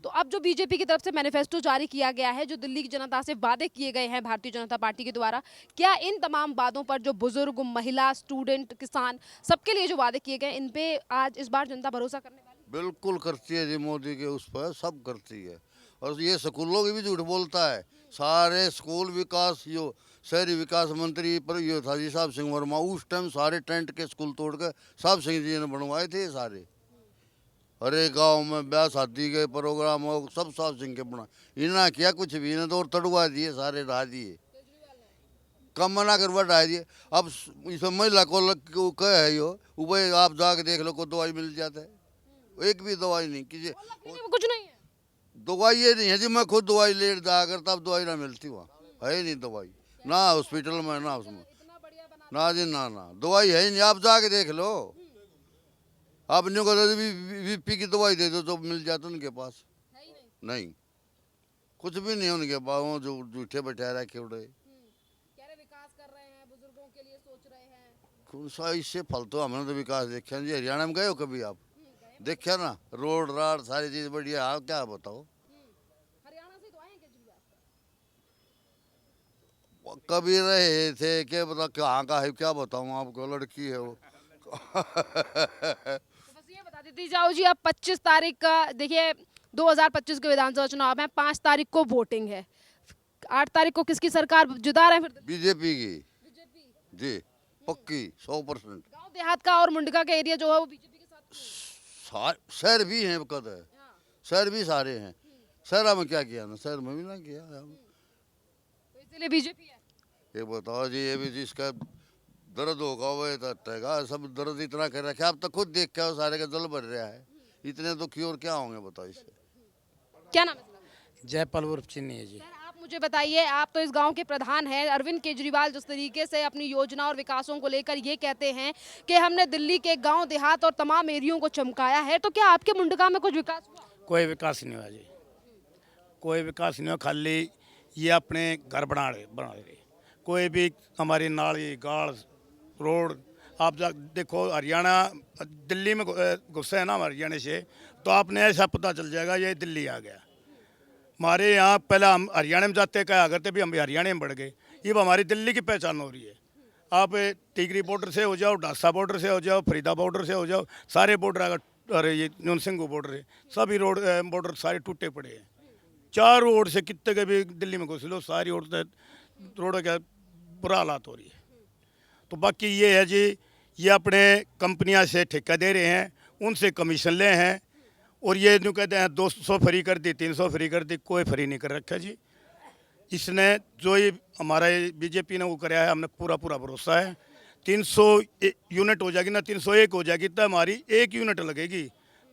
तो अब जो बीजेपी की तरफ से मैनिफेस्टो जारी किया गया है, जो दिल्ली की जनता से वादे किए गए हैं भारतीय जनता पार्टी के द्वारा, क्या इन तमाम वादों पर जो बुजुर्ग, महिला, स्टूडेंट, किसान, सबके लिए जो वादे किए गए, इन पे आज इस बार जनता भरोसा करने वाली? बिल्कुल करती है जी, मोदी के उस पर सब करती है। और ये स्कूलों की भी झूठ बोलता है, सारे स्कूल विकास, यो शहरी विकास मंत्री पर यो था जी साहब सिंह वर्मा, उस टाइम सारे टेंट के स्कूल तोड़कर साहब सिंह जी ने बनवाए थे सारे। हर एक गाँव में ब्याह शादी के प्रोग्राम हो सब साहब सिंह के बना, इन्हें किया कुछ भी, इन्हें तो और तड़वा दिए, सारे ढा दिए, कम मना कर ढा दिए। अब इसमें महिला को कह है यो भाई आप जाके देख लो, को दवाई मिल जाता है, एक भी दवाई नहीं किसी कुछ नहीं है, दवाई ये नहीं है जी, मैं खुद दवाई ले जा कर तब दवाई ना मिलती, वहाँ है ही नहीं दवाई, ना हॉस्पिटल में ना उसमें, ना जी ना दवाई है ही नहीं, आप जाके देख लो। आप नहीं कहते बीपी की दवाई दे दो तो मिल जाता उनके पास, नहीं कुछ भी नहीं उनके पास, वो जो झूठे बैठा रखे उड़े, विकास कर रहे हैं, बुजुर्गों के लिए सोच रहे हैं। कौन सा इससे फल तो हमने तो विकास देखा जी। हरियाणा में गए हो कभी आप? देखा ना, रोड राड सारी चीज बढ़िया, आप क्या बताओ। हरियाणा से तो आए हैं केजरीवाल, कभी रहे थे क्या बता, कहाँ का है क्या बताऊँ आपको, लड़की है वो। तो बस ये बता देती जाओ जी, अब 25 तारीख का देखिए 2025 के विधानसभा चुनाव है, 5 तारीख को वोटिंग है, 8 तारीख को किसकी सरकार जुदा रहे फिर? बीजेपी की जी, पक्की 100%। गांव देहात का और मुंडका का एरिया जो है वो बीजेपी के साथ। शहर भी हैं कद है, शहर भी सारे हैं, शहर में क्या किया ना, शहर में भी ना किया, तो इसलिए बीजेपी है। ये बताओ जी, ये भी जिसका दर्द होगा वो तटेगा, सब दर्द इतना कर रखा है, आप तो खुद देख के आओ, सारे का जल भर रहा है, इतने दुखी और क्या होंगे बताओ इससे। क्या नाम है? जयपाल उर्फ चिन्नी है जी। सर आप मुझे बताइए, आप तो इस गांव के प्रधान हैं, अरविंद केजरीवाल जिस तरीके से अपनी योजना और विकासों को लेकर ये कहते हैं कि हमने दिल्ली के गांव देहात और तमाम एरियो को चमकाया है, तो क्या आपके मुंडका में कुछ विकास हुआ? कोई विकास नहीं हुआ जी, कोई विकास नहीं हुआ, खाली ये अपने घर बना रहे, कोई भी हमारी नाली गाड़ रोड, आप जा देखो हरियाणा दिल्ली में गुस्सा है ना हरियाणा से, तो आपने ऐसा पता चल जाएगा ये दिल्ली आ गया। हमारे यहाँ पहले हम हरियाणा में जाते कहा करते भी हम हरियाणा में बढ़ गए, ये हमारी दिल्ली की पहचान हो रही है। आप टिकरी बॉर्डर से हो जाओ, ढासा बॉर्डर से हो जाओ, फरीदा बॉर्डर से हो जाओ, सारे बॉर्डर अगर, अरे ये न्यूनसिंह बॉर्डर है, सभी रोड बॉर्डर सारे टूटे पड़े हैं। चारों ओर से कितने के भी दिल्ली में घुस लो, सारी ओर से रोड का बुरा हालात हो रही है। तो बाकी ये है जी, ये अपने कंपनियां से ठेका दे रहे हैं, उनसे कमीशन ले हैं, और ये जो कहते हैं 200 फ्री कर दी, 300 फ्री कर दी, कोई फ्री नहीं कर रखा जी। इसने जो ये हमारा बीजेपी ने वो कराया है, हमने पूरा भरोसा है। 300 यूनिट हो जाएगी ना, 301 हो जाएगी तो हमारी 1 यूनिट लगेगी,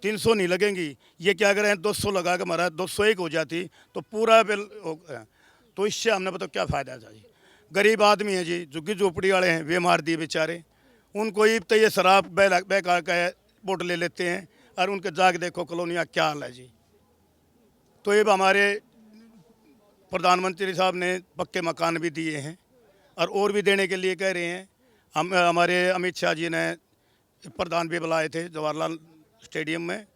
300 नहीं लगेंगी। ये क्या करें 200 लगा के हमारा 201 हो जाती तो पूरा बिल तो इससे हमने बताओ क्या फ़ायदा था जी। गरीब आदमी है जी, झुग्गी झोपड़ी वाले हैं, वे मार दिए बेचारे, उनको ही तो ये शराब बेकार का वोट ले लेते हैं, और उनके जाके देखो कॉलोनियाँ क्या हाल है जी। तो ये हमारे प्रधानमंत्री साहब ने पक्के मकान भी दिए हैं, और भी देने के लिए कह रहे हैं। हमारे अमित शाह जी ने प्रधान भी बुलाए थे जवाहरलाल स्टेडियम में,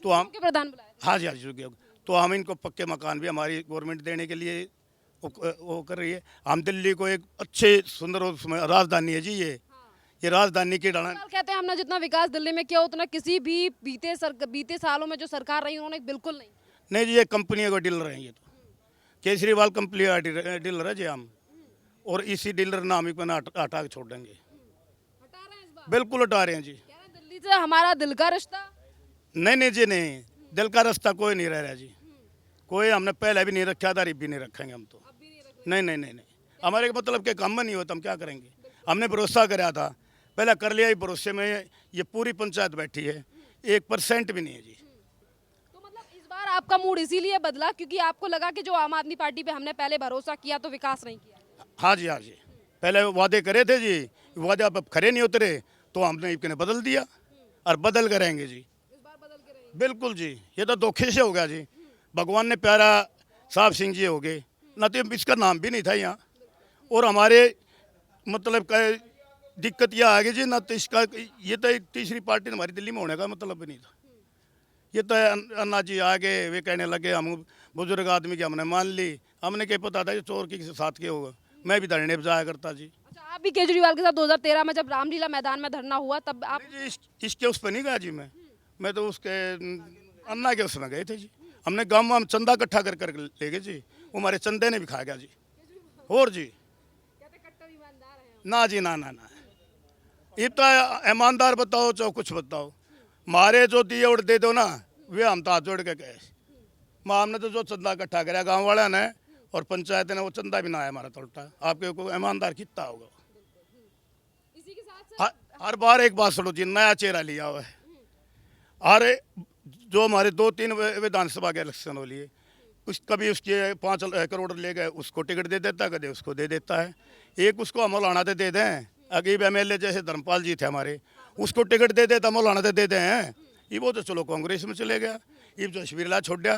तो हम प्रधान बुलाए? हाँ जी, तो हम इनको पक्के मकान भी हमारी गवर्नमेंट देने के लिए वो कर रही है। हम दिल्ली को एक अच्छे सुंदर राजधानी है जी, ये राजधानी की डाला कहते हैं हमने जितना विकास दिल्ली में किया उतना किसी भी बीते सालों में जो सरकार रही उन्होंने बिल्कुल नहीं जी। ये कंपनियों का डीलर हैं, ये तो केजरीवाल कंपनी का डीलर है जी हम, और इसी डीलर नाम को हटा के छोड़ देंगे, बिल्कुल हटा रहे हैं जी। दिल्ली से हमारा दिल का रिश्ता नहीं जी, नहीं, दिल का रास्ता कोई नहीं रह रहा जी, कोई हमने पहले भी नहीं रखा था, अब भी नहीं रखेंगे हम तो। नहीं, हमारे मतलब के काम में नहीं होता, हम क्या करेंगे। हमने भरोसा कराया था, पहले कर लिया, भरोसे में ये पूरी पंचायत बैठी है, 1% भी नहीं है जी। तो मतलब इस बार आपका मूड इसीलिए बदला क्योंकि आपको लगा कि जो आम आदमी पार्टी पे हमने पहले भरोसा किया तो विकास नहीं किया? हाँ जी, पहले वादे करे थे जी, वादे अब खरे नहीं उतरे, तो हमने इनने बदल दिया, और बदल करेंगे जी, इस बार बदल के रहेंगे। बिल्कुल जी। ये तो धोखे से हो गया जी, भगवान ने प्यारा साहब सिंह जी हो गए, ना तो इसका नाम भी नहीं था यहाँ, और हमारे मतलब दिक्कत यह आ गई जी ना, तो इसका ये तो एक तीसरी पार्टी हमारी दिल्ली में होने का मतलब भी नहीं था। ये तो अन्ना जी आगे वे कहने लगे हम बुजुर्ग आदमी की हमने मान ली, हमने क्या पता था कि चोर के साथ क्या होगा। मैं भी धरने बजाया करता जी। अच्छा, आप भी केजरीवाल के साथ 2013 में जब रामलीला मैदान में धरना हुआ तब आप नहीं जी, इसके उस पर नहीं गया जी। मैं तो उसके अन्ना के उसमें गए थे जी। हमने गाँव में हम चंदा इकट्ठा कर ले गए जी, वो हमारे चंदे ने भी खा गया जी। और जी ना जी, ना। इतना ईमानदार बताओ चाहे कुछ बताओ, मारे जो दिए और दे दो ना, वे हम तो हाथ जोड़ के गए। हमने तो जो चंदा इकट्ठा कराया गांव वाला ने और पंचायत ने, वो चंदा भी ना आया हमारा तो उल्टा। आपके को ईमानदार कितना होगा। इसी के साथ हर बार एक बात सुनो जी, नया चेहरा लिया हुआ है। अरे जो हमारे 2-3 विधानसभा के इलेक्शन हो लिए, कभी उसके 5 करोड़ ले गए, उसको टिकट दे देता है, कभी उसको दे देता है। एक उसको हम मौलाना दे दें, अगीब MLA जैसे धर्मपाल जी थे हमारे, उसको टिकट दे देता मौलाना दे दें। ये वो तो चलो कांग्रेस में चले गया, ये जो शबीरला छोड़ दिया,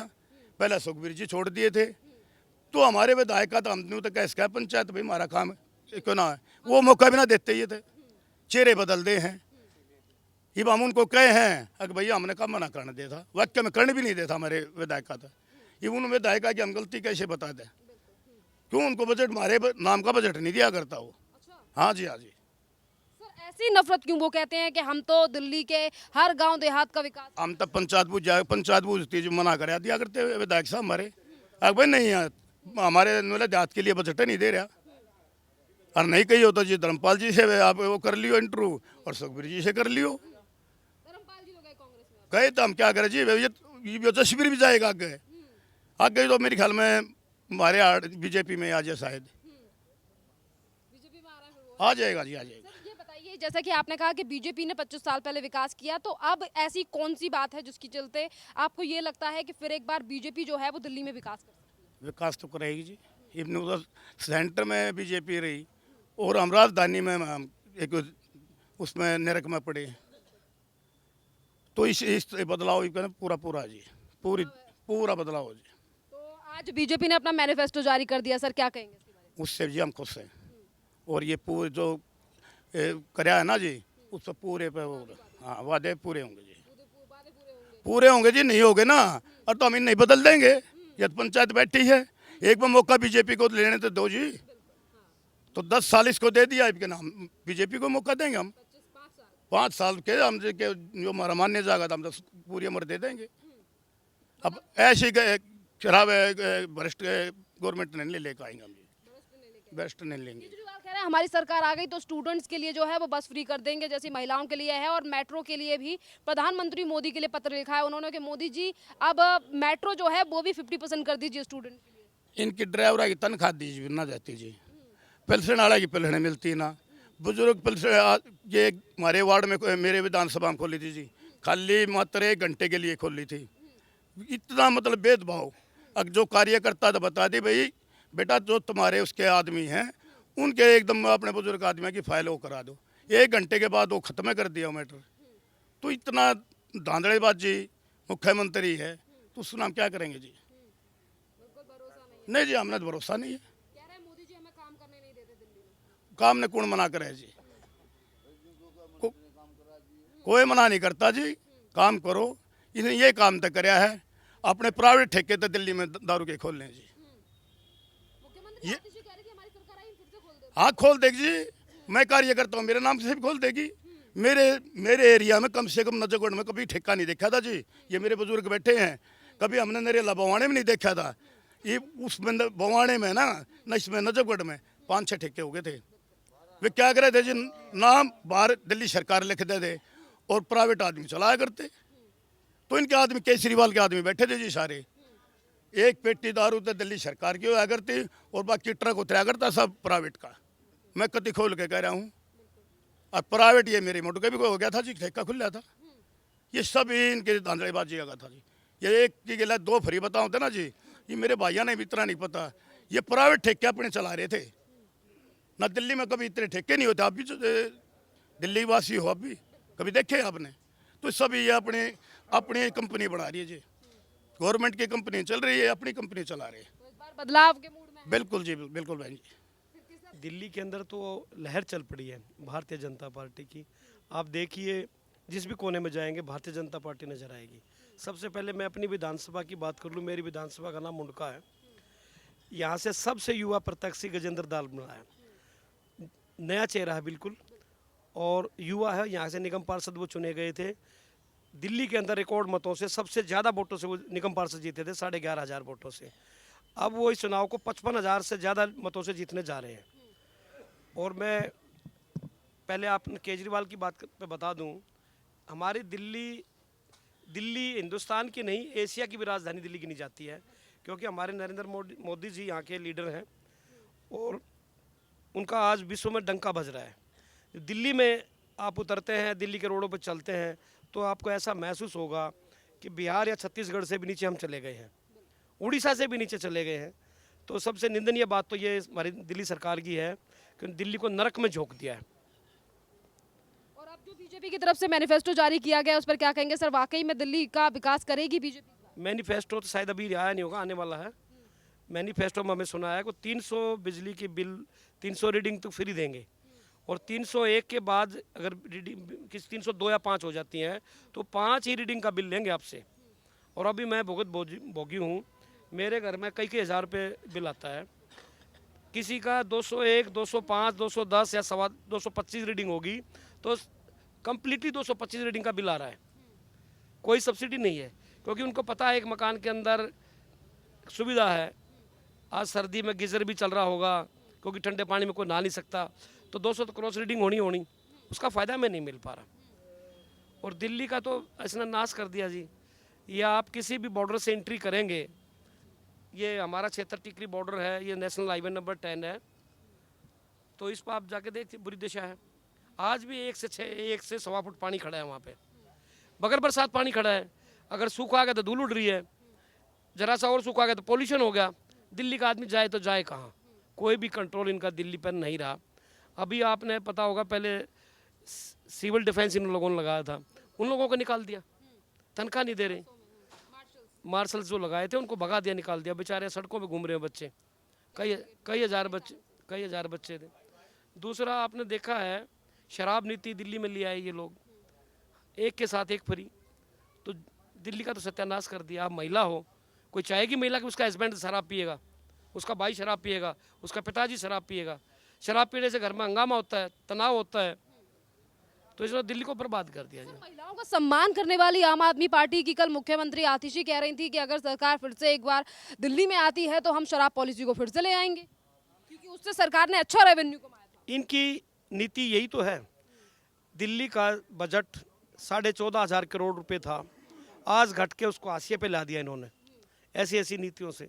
पहले सुखबीर जी छोड़ दिए थे। तो हमारे विधायक का तो हमने तो कैसे कहा पंचायत भाई हमारा काम है क्यों ना है, वो मौका भी ना देते ये थे, चेहरे बदल दे हैं। ये हम उनको कहे हैं अगर भैया हमने काम मना करने दिया था, वाक्य में करने भी नहीं देता हमारे विधायक का था। ये उन विधायक की हम गलती कैसे बता दें, क्यों उनको बजट हमारे नाम का बजट नहीं दिया करता वो। हाँ जी, हाँ जी। सर ऐसी नफरत क्यों? वो कहते हैं कि हम तो दिल्ली के हर गांव देहात का विकास, हम तब पंचायत बूझती जो मना कर दिया करते हुए विधायक साहब हमारे, अगर भाई नहीं है हमारे देहात के लिए बजट नहीं दे रहा। और नहीं कही हो तो जी धर्मपाल जी से आप वो कर लियो इंटरव्यू, और सुखबीर जी से कर लियो। गए तो हम क्या करें जी, ये तस्वीर भी जाएगा आगे तो मेरे ख्याल में हमारे बीजेपी में आ जाए, शायद आ जाएगा जी, आ जाएगा। सर ये बताइए, जैसा कि आपने कहा कि बीजेपी ने 25 साल पहले विकास किया, तो अब ऐसी कौन सी बात है जिसके चलते आपको ये लगता है कि फिर एक बार बीजेपी जो है वो दिल्ली में विकास कर सकती है? विकास तो करेगी जी, इवन उधर सेंटर में बीजेपी रही और हम राजधानी में हम एक उसमें नरक में पड़े, तो इस बदलाव पूरा जी, पूरा बदलाव जी। तो आज बीजेपी ने अपना मैनिफेस्टो जारी कर दिया, सर क्या कहेंगे इसके बारे में? उससे जी हम खुश हैं, और ये पूरे जो कराया है ना जी, उस पर पूरे पे हाँ वादे पूरे होंगे जी, पूरे होंगे जी। नहीं होंगे ना और तो हम इन नहीं बदल देंगे। ये पंचायत बैठी है, एक बार मौका बीजेपी को लेने तो दो जी, तो 10 साल इसको दे दिया, इसके नाम बीजेपी को मौका देंगे हम 5 साल के, हम जो हमारा मान्य जाएगा तो हम तो पूरी उम्र दे देंगे। अब ऐसी खराब भ्रष्ट गवर्नमेंट नहीं लेकर आएंगे हम, बेस्ट नहीं लेंगे। केजरीवाल कह रहे हैं हमारी सरकार आ गई तो स्टूडेंट्स के लिए जो है वो बस फ्री कर देंगे, जैसे महिलाओं के लिए है, और मेट्रो के लिए भी प्रधानमंत्री मोदी के लिए पत्र लिखा है उन्होंने कि मोदी जी अब मेट्रो जो है वो भी 50% कर दीजिए स्टूडेंट के लिए। इनकी ड्राइवर की तनख्वाह दीजिए ना जाती जी, पेंशन वाला की पेंशन मिलती ना, बुजुर्ग पेंशन ये हमारे वार्ड में मेरे विधानसभा में खोली थी जी, खाली मात्र 1 घंटे के लिए खोली थी। इतना मतलब भेदभाव। अब जो कार्यकर्ता तो बता दी भाई बेटा जो तुम्हारे उसके आदमी हैं उनके एकदम अपने बुजुर्ग आदमी की फाइल वो करा दो, 1 घंटे के बाद वो खत्म कर दिया मैटर। तो इतना धांधड़ेबाजी मुख्यमंत्री है तो उसको हम क्या करेंगे जी। नहीं जी, हमने तो भरोसा नहीं है। कह रहे हैं मोदी जी हमें काम करने नहीं देते दिल्ली में। काम ने कौन मना करे जी, कोई मना नहीं करता जी, काम करो। इन्हें ये काम तो कराया है, अपने प्राइवेट ठेके तो दिल्ली में दारू के खोल लें जी। मुख्यमंत्री आतिश जी कह रही थी हमारी सरकार आई फिर से खोल दे। हाँ खोल देगी जी, मैं कार्यकर्ता हूँ, मेरे नाम से भी खोल देगी। मेरे एरिया में कम से कम नजरगढ़ में कभी ठेका नहीं देखा था जी। ये मेरे बुजुर्ग बैठे हैं, कभी हमने नरेला बवाने में नहीं देखा था। ये उसमें बवाने में ना इसमें नजरगढ़ में 5-6 ठेके हो गए थे। वे क्या करे थे जी, नाम बाहर दिल्ली सरकार लिख दे दे और प्राइवेट आदमी चलाया करते। तो इनके आदमी केजरीवाल के आदमी बैठे थे जी सारे, एक पेटी दारू तो दिल्ली सरकार की होया करती और बाकी ट्रक उतरा करता सब प्राइवेट का। मैं कति खोल के कह रहा हूँ, और प्राइवेट ये मेरे मोटू के भी हो गया था जी, ठेका खुल गया था। ये सब इनके धांधड़ेबाजी का था जी। ये एक की गिला 2 फ्री बताओ थे ना जी, ये मेरे भाइयों ने भी इतना नहीं पता। ये प्राइवेट ठेके अपने चला रहे थे ना, दिल्ली में कभी इतने ठेके नहीं होते। आप भी दिल्ली वासी हो, आप भी कभी देखे आपने? तो सब ये अपनी कंपनी बढ़ा रही है जी, गवर्नमेंट की कंपनी चल रही है, अपनी कंपनी चला रही है। तो इस बार बदलाव के मूड में बिल्कुल जी, बिल्कुल बहन जी। दिल्ली के अंदर तो लहर चल पड़ी है भारतीय जनता पार्टी की। आप देखिए जिस भी कोने में जाएंगे भारतीय जनता पार्टी नजर आएगी। सबसे पहले मैं अपनी विधानसभा की बात कर लूँ। मेरी विधानसभा का नाम मुंडका है। यहाँ से सबसे युवा प्रत्याशी गजेंद्र दाल बना है, नया चेहरा है बिल्कुल, और युवा है। यहाँ से निगम पार्षद वो चुने गए थे। दिल्ली के अंदर रिकॉर्ड मतों से सबसे ज़्यादा वोटों से वो निगम पार्षद जीते थे, 11,500 वोटों से। अब वो इस चुनाव को 55,000 से ज़्यादा मतों से जीतने जा रहे हैं। और मैं पहले आपने केजरीवाल की बात पे बता दूं, हमारी दिल्ली हिंदुस्तान की नहीं, एशिया की भी राजधानी दिल्ली गिनी जाती है, क्योंकि हमारे नरेंद्र मोदी जी यहाँ के लीडर हैं और उनका आज विश्व में डंका बज रहा है। दिल्ली में आप उतरते हैं, दिल्ली के रोडों पर चलते हैं तो आपको ऐसा महसूस होगा कि बिहार या छत्तीसगढ़ से भी नीचे हम चले गए हैं, उड़ीसा से भी नीचे चले गए हैं। तो सबसे निंदनीय बात तो ये हमारी दिल्ली सरकार की है कि दिल्ली को नरक में झोंक दिया है। और अब जो बीजेपी की तरफ से मैनिफेस्टो जारी किया गया है उस पर क्या कहेंगे सर? वाकई में दिल्ली का विकास करेगी बीजेपी? मैनिफेस्टो तो शायद अभी आया नहीं होगा, आने वाला है। मैनिफेस्टो में हमें सुना है कि 300 बिजली की बिल 300 रीडिंग तो फ्री देंगे, और 301 के बाद अगर रीडिंग किस 302 या 5 हो जाती हैं तो 5 ही रीडिंग का बिल लेंगे आपसे। और अभी मैं बहुत भोगी हूँ, मेरे घर में कई हज़ार रुपये बिल आता है। किसी का 201, 205, 210 या 225 रीडिंग होगी तो कम्प्लीटली 225 रीडिंग का बिल आ रहा है। कोई सब्सिडी नहीं है, क्योंकि उनको पता है एक मकान के अंदर सुविधा है। आज सर्दी में गीज़र भी चल रहा होगा, क्योंकि ठंडे पानी में कोई नहा नहीं सकता, तो 200 तो क्रॉस रीडिंग होनी, उसका फ़ायदा हमें नहीं मिल पा रहा। और दिल्ली का तो इसने नाश कर दिया जी। या आप किसी भी बॉर्डर से एंट्री करेंगे, ये हमारा क्षेत्र टिकरी बॉर्डर है, ये नेशनल हाईवे नंबर 10 है, तो इस पर आप जाके देखिए बुरी दिशा है। आज भी 1 से 1.25 फुट पानी खड़ा है वहाँ पे, बगैर बरसात पानी खड़ा है। अगर सूखा आ गया तो धूल उड़ रही है, जरा सा और सूखा आ गया तो पॉल्यूशन हो गया। दिल्ली का आदमी जाए तो जाए कहाँ? कोई भी कंट्रोल इनका दिल्ली पर नहीं रहा। अभी आपने पता होगा पहले सिविल डिफेंस इन लोगों ने लगाया था, उन लोगों को निकाल दिया, तनख्वाह नहीं दे रहे। मार्शल्स जो लगाए थे उनको भगा दिया, निकाल दिया। बेचारे सड़कों पे घूम रहे हैं बच्चे, कई हजार बच्चे थे। दूसरा आपने देखा है शराब नीति दिल्ली में ले आए ये लोग, एक के साथ एक फ्री, तो दिल्ली का तो सत्यानाश कर दिया। आप महिला हो, कोई चाहेगी महिला कि उसका हस्बैंड शराब पिएगा, उसका भाई शराब पिएगा, उसका पिताजी शराब पिएगा? शराब पीने से घर में हंगामा होता है, तनाव होता है, तो इसने दिल्ली को बर्बाद कर दिया। महिलाओं का सम्मान करने वाली आम आदमी पार्टी की कल मुख्यमंत्री आतिशी कह रही थी कि अगर सरकार फिर से एक बार दिल्ली में आती है तो हम शराब पॉलिसी को फिर से ले आएंगे, क्योंकि उससे सरकार ने अच्छा रेवेन्यू कमाया था। इनकी नीति यही तो है। दिल्ली का बजट 14,500 करोड़ रुपए था, आज घट के उसको हाशिए पे ला दिया इन्होंने, ऐसी नीतियों से।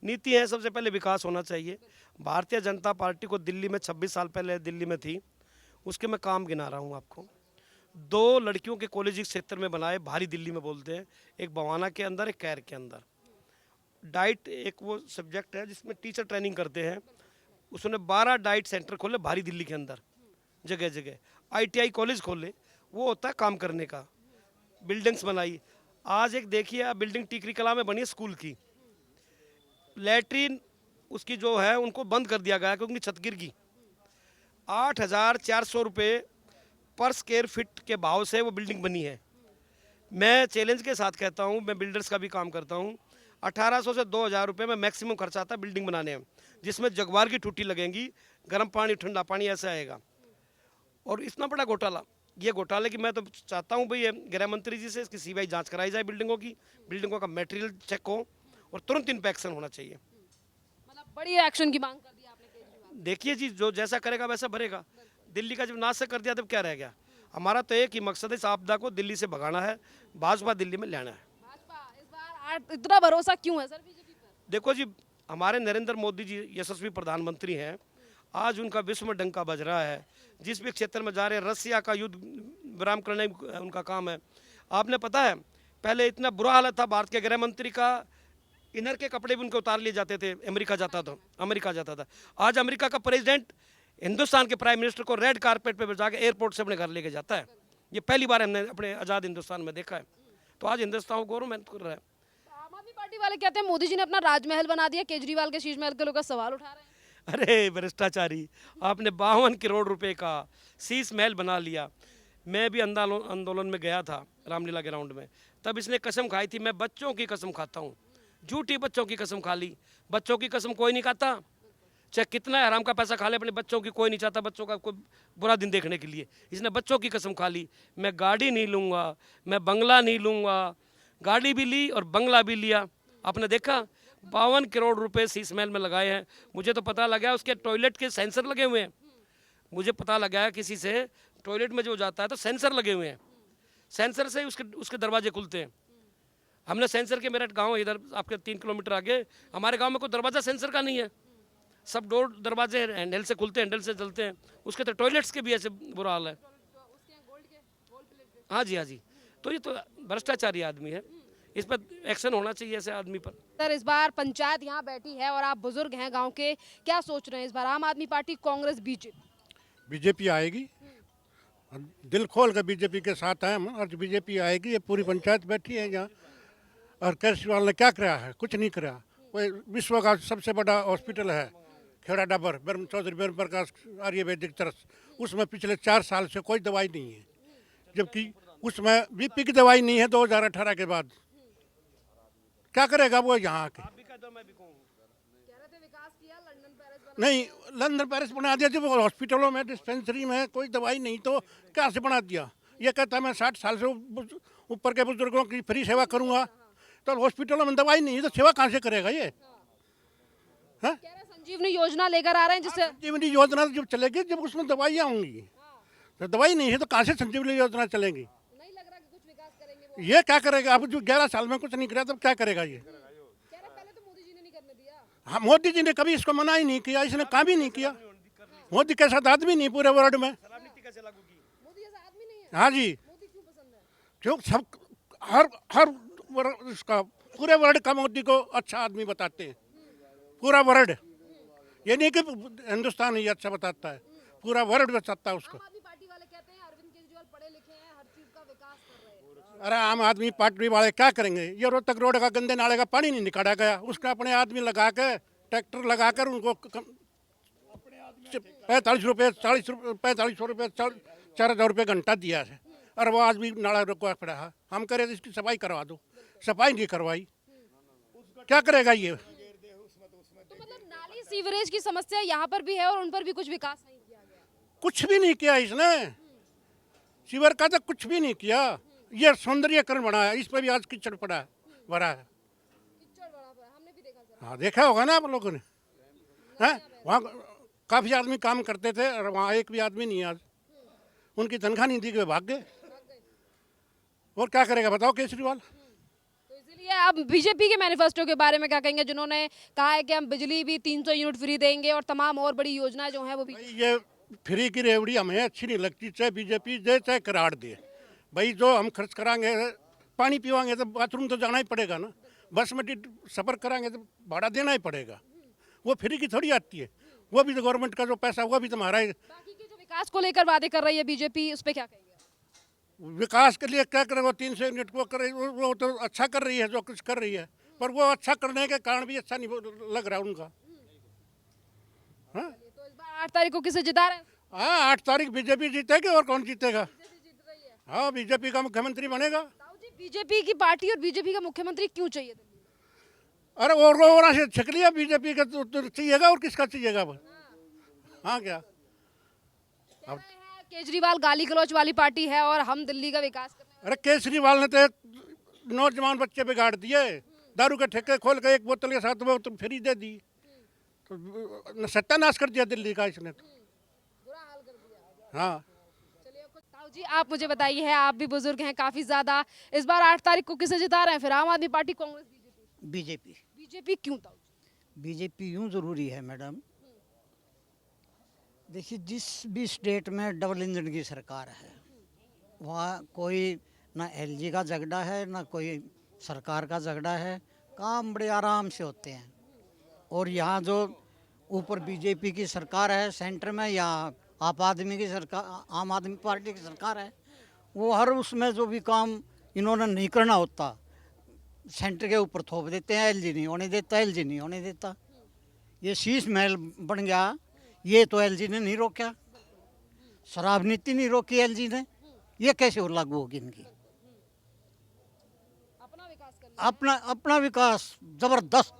नीति है सबसे पहले विकास होना चाहिए। भारतीय जनता पार्टी को दिल्ली में 26 साल पहले दिल्ली में थी, उसके मैं काम गिना रहा हूँ आपको। 2 लड़कियों के कॉलेज इस क्षेत्र में बनाए, भारी दिल्ली में बोलते हैं, एक बवाना के अंदर, एक कैर के अंदर। डाइट एक वो सब्जेक्ट है जिसमें टीचर ट्रेनिंग करते हैं, उसने 12 डाइट सेंटर खोले भारी दिल्ली के अंदर, जगह जगह। ITI कॉलेज खोले, वो होता है काम करने का। बिल्डिंग्स बनाई। आज एक देखिए बिल्डिंग टिकरी कला में बनी है स्कूल की, लैट्रीन उसकी जो है उनको बंद कर दिया गया क्योंकि छत गिर गई। 8,400 रुपये पर स्क्वायर फीट के भाव से वो बिल्डिंग बनी है। मैं चैलेंज के साथ कहता हूँ, मैं बिल्डर्स का भी काम करता हूँ, 1,800 से 2,000 रुपये में मैक्सिमम खर्चा आता है बिल्डिंग बनाने में, जिसमें जगवार की टूटी लगेंगी, गर्म पानी ठंडा पानी ऐसा आएगा। और इतना बड़ा घोटाला, ये घोटाले की मैं तो चाहता हूँ भाई गृह मंत्री जी से इसकी CBI जांच कराई जाए, बिल्डिंगों का मटेरियल चेक हो और तुरंत इन पे एक्शन होना चाहिए। मतलब बड़ी एक्शन की मांग कर दी आपने केजरीवाल। देखिए जी, जो जैसा करेगा वैसा भरेगा। दिल्ली का जब नाश कर दिया तब क्या रह गया? हमारा तो एक ही मकसद है, इस आपदा को दिल्ली से भगाना है, भाजपा दिल्ली में लाना है। भाजपा इस बार इतना भरोसा क्यों है सर बीजेपी पर? देखो जी, हमारे नरेंद्र मोदी जी यशस्वी प्रधानमंत्री हैं, आज उनका विश्व में डंका बज रहा है। जिस भी क्षेत्र में जा रहे हैं, रसिया का युद्ध विराम करना उनका काम है। आपने पता है पहले इतना बुरा हालत था भारत के गृह मंत्री का, इनर के कपड़े भी उनके उतार लिए जाते थे, अमेरिका जाता था। आज अमेरिका का प्रेसिडेंट हिंदुस्तान के प्राइम मिनिस्टर को रेड कारपेट पे जाकर एयरपोर्ट से अपने घर लेके जाता है। ये पहली बार हमने अपने आज़ाद हिंदुस्तान में देखा है। तो आज हिंदुस्तान को गौरव महसूस कर रहा है। आम आदमी पार्टी वाले कहते हैं मोदी जी ने अपना राजमहल बना दिया, केजरीवाल के शीश महल के लोग सवाल उठा रहे हैं। अरे भ्रष्टाचारी, आपने 52 करोड़ रुपए का शीश महल बना लिया। मैं भी आंदोलन में गया था रामलीला ग्राउंड में, तब इसने कसम खाई थी, मैं बच्चों की कसम खाता हूँ। झूठी बच्चों की कसम खा ली। बच्चों की कसम कोई नहीं खाता, चाहे कितना हराम का पैसा खा ले, अपने बच्चों की कोई नहीं चाहता बच्चों का कोई बुरा दिन देखने के लिए। इसने बच्चों की कसम खा ली, मैं गाड़ी नहीं लूँगा, मैं बंगला नहीं लूँगा। गाड़ी भी ली और बंगला भी लिया। आपने देखा 52 करोड़ रुपए शीश महल में लगाए हैं। मुझे तो पता लगा उसके टॉयलेट के सेंसर लगे हुए हैं। मुझे पता लगा किसी से, टॉयलेट में जो जाता है तो सेंसर लगे हुए हैं, सेंसर से उसके दरवाजे खुलते हैं। हमने सेंसर के, मेरठ गांव इधर आपके 3 किलोमीटर आगे, हमारे गांव में कोई दरवाज़ा सेंसर का नहीं है, सब डोर दरवाजे हैंडल से खुलते हैं, हैंडल से चलते हैं। उसके तो टॉयलेट्स के भी ऐसे बुरा हाल है। हाँ जी, हाँ जी। तो ये तो भ्रष्टाचारी आदमी है, इस पर एक्शन होना चाहिए ऐसे आदमी पर। सर, इस बार पंचायत यहाँ बैठी है और आप बुजुर्ग हैं गांव के, क्या सोच रहे हैं इस बार आम आदमी पार्टी, कांग्रेस, बीजेपी? बीजेपी आएगी, दिल खोल कर बीजेपी के साथ हैं हम, और बीजेपी आएगी। ये पूरी पंचायत बैठी है यहाँ। और केजरीवाल ने क्या कराया है? कुछ नहीं कराया। कोई विश्व का सबसे बड़ा हॉस्पिटल है खेड़ा डाबर, चौधरी ब्रह्म प्रकाश आयुर्वेदिक ट्रस्ट, उसमें पिछले 4 साल से कोई दवाई नहीं है, जबकि उसमें बीपी की दवाई नहीं है 2018 के बाद। क्या करेगा वो यहाँ आके? नहीं, लंदन पेरिस बना दिया। जब हॉस्पिटलों में, डिस्पेंसरी में कोई दवाई नहीं तो क्या से बना दिया? ये कहता है मैं 60 साल से ऊपर के बुजुर्गों की फ्री सेवा करूंगा, तो हॉस्पिटलों में दवाई नहीं है तो सेवा कहाँ से करेगा ये? हाँ? संजीवनी योजना लेकर आ रहे हैं, जिससे संजीवनी योजना जब चलेगी, जब उसमें दवाइयाँ होंगी, तो दवाई नहीं है तो कहाँ से संजीवनी योजना चलेगी? नहीं लग रहा कि कुछ विकास करेंगे वो। ये क्या करेगा? अब जो 11 साल में कुछ नहीं करा तब क्या करेगा ये? पहले तो मोदी जी ने नहीं करने दिया। हाँ, मोदी जी ने कभी इसको मना ही नहीं किया, इसने काम ही नहीं किया। मोदी के साथ आदमी नहीं पूरे वर्ल्ड में। मोदी जैसा आदमी नहीं है। हाँ जी, मोदी क्यों पसंद है? क्यों सब हर इसका पूरे वर्ल्ड का मोदी को अच्छा आदमी बताते हैं, पूरा वर्ल्ड। ये नहीं कि हिंदुस्तान ही अच्छा बताता है, पूरा वर्ल्ड बताता है उसको। आम आदमी पार्टी वाले कहते हैं अरविंद केजरीवाल पढ़े लिखे हैं, हर चीज का विकास कर रहे हैं। अरे आम आदमी पार्टी वाले क्या करेंगे? ये रोज तक रोड का गंदे नाले का पानी नहीं निकाला गया, उसका अपने आदमी लगा के, ट्रैक्टर लगा कर उनको 45 रुपये 4500 रुपये 4000 रुपये घंटा दिया है, और वो आदमी नाला रुका पड़ा है। हम करें तो इसकी सफाई करवा दो, सफाई नहीं करवाई, क्या करेगा ये? तो मतलब नाली सीवरेज की समस्या यहाँ पर भी है और उन पर भी कुछ विकास नहीं किया गया। कुछ भी नहीं किया इसने, सीवर का तो कुछ भी नहीं किया। ये सौंदर्यकरण बनाया, इस पर भी आज कीचड़ पड़ा है, भरा है। कीचड़ बड़ा पड़ा, हमने भी देखा सर। हाँ, देखा होगा ना आप लोगों ने। हैं, वहाँ काफ़ी आदमी काम करते थे और वहाँ एक भी आदमी नहीं है आज। उनकी तनख्वाह नहीं दी गई, भाग गए। और क्या करेगा बताओ केजरीवाल? तो इसीलिए आप बीजेपी के मैनिफेस्टो के बारे में क्या कहेंगे, जिन्होंने कहा है कि हम बिजली भी 300 यूनिट फ्री देंगे और तमाम और बड़ी योजनाएं जो हैं वो भी। ये फ्री की रेवड़ी हमें अच्छी नहीं लगती, चाहे बीजेपी दे चाहे करार दे। भाई जो हम खर्च कराएंगे, पानी पीवाएंगे तो बाथरूम तो जाना ही पड़ेगा ना, बस में सफ़र कराएंगे तो भाड़ा देना ही पड़ेगा। वो फ्री की थोड़ी आती है, वो भी तो गवर्नमेंट का जो पैसा वो भी तो हमारा है। बाकी के जो विकास को लेकर वादे कर रही है बीजेपी, उस पर क्या कहेंगे? विकास के लिए क्या करे? वो 300 यूनिट को करे, वो तो अच्छा कर रही है जो कुछ कर रही है, पर वो अच्छा करने के कारण भी अच्छा नहीं लग रहा उनका। हाँ, तो इस बार 8 तारीख को किसे जिता रहे हैं? हाँ, 8 तारीख बीजेपी जीतेगी, और कौन जीतेगा? हाँ, बीजेपी का मुख्यमंत्री बनेगा। ताऊ जी, बीजेपी की पार्टी और बीजेपी का मुख्यमंत्री क्यों चाहिए? अरे और से छक लिया बीजेपी का तो चाहिएगा, और किसका चाहिएगा? हाँ, क्या अब केजरीवाल गाली गलौच वाली पार्टी है और हम दिल्ली का विकास करने वाले। अरे केजरीवाल ने तो नौजवान बच्चे बिगाड़ दिए, दारू के ठेके खोल के 1 बोतल के साथ वो तो फ्री दे दी, तो सत्यानाश कर दिया दिल्ली का इसने तो। बुरा हाल कर दिया। हाँ, ताऊ जी, आप मुझे बताइए, आप भी बुजुर्ग हैं काफी ज्यादा, इस बार 8 तारीख को किसे जिता रहे हैं? फिर आम आदमी party, Congress, BJP? BJP. BJP क्यों ताऊ जी? बीजेपी यूं ज़रूरी है मैडम, देखिए जिस भी स्टेट में डबल इंजन की सरकार है, वहाँ कोई ना एलजी का झगड़ा है, ना कोई सरकार का झगड़ा है, काम बड़े आराम से होते हैं। और यहाँ जो ऊपर बीजेपी की सरकार है सेंटर में, या आप आदमी की सरकार, आम आदमी पार्टी की सरकार है, वो हर उसमें जो भी काम इन्होंने नहीं करना होता सेंटर के ऊपर थोप देते हैं। एलजी नहीं होने देता, एलजी नहीं होने देता। ये शीश महल बन गया, ये तो एलजी ने नहीं रोका। शराब नीति नहीं रोकी एलजी ने, ये कैसे और लागू होगी इनकी? अपना विकास करना अपना विकास जबरदस्त। कह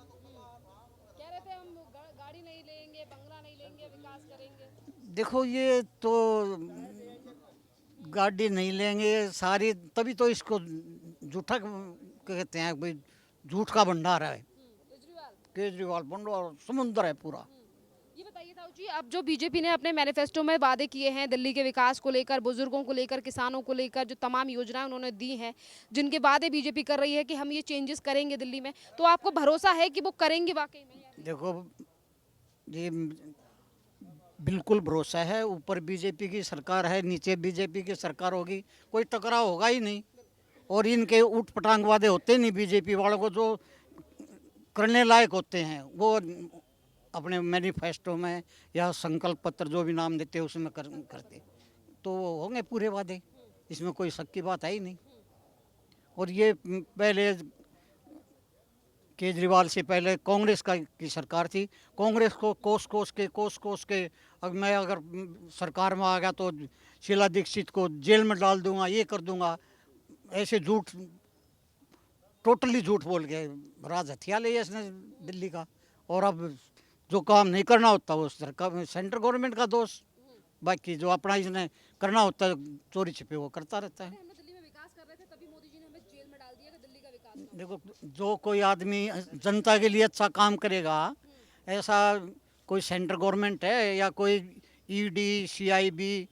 रहे थे हम गाड़ी नहीं लेंगे, बंगला नहीं लेंगे, विकास करेंगे। देखो ये तो गाड़ी नहीं लेंगे सारी, तभी तो इसको झूठा कहते हैं भाई, झूठ का भंडार है केजरीवाल। भंडार समुद्र है पूरा। ये बताइए ताऊ जी, अब जो बीजेपी ने अपने मैनिफेस्टो में वादे किए हैं दिल्ली के विकास को लेकर, बुजुर्गों को लेकर, किसानों को लेकर, जो तमाम योजनाएं उन्होंने दी हैं, जिनके वादे बीजेपी कर रही है कि हम ये चेंजेस करेंगे दिल्ली में, तो आपको भरोसा है कि वो करेंगे वाकई में? देखो ये बिल्कुल भरोसा है। ऊपर बीजेपी की सरकार है, नीचे बीजेपी की सरकार होगी, कोई टकराव होगा ही नहीं। और इनके उठ पटांग वादे होते नहीं बीजेपी वालों को, जो करने लायक होते हैं वो अपने मैनिफेस्टो में या संकल्प पत्र जो भी नाम देते हैं उसमें करते, तो होंगे पूरे वादे, इसमें कोई शक की बात है ही नहीं। और ये पहले केजरीवाल से पहले कांग्रेस की सरकार थी, कांग्रेस को कोस कोस के अब मैं अगर सरकार में आ गया तो शीला दीक्षित को जेल में डाल दूंगा, ये कर दूंगा, ऐसे झूठ, टोटली झूठ बोल के राज हथिया लिया इसने दिल्ली का। और अब जो काम नहीं करना होता वो सरकार सेंट्रल गवर्नमेंट का दोष, बाकी जो अपना इसने करना होता है चोरी छिपे वो करता रहता है। देखो जो कोई आदमी जनता के लिए अच्छा काम करेगा, ऐसा कोई सेंट्रल गवर्नमेंट है या कोई ईडी सीआईबी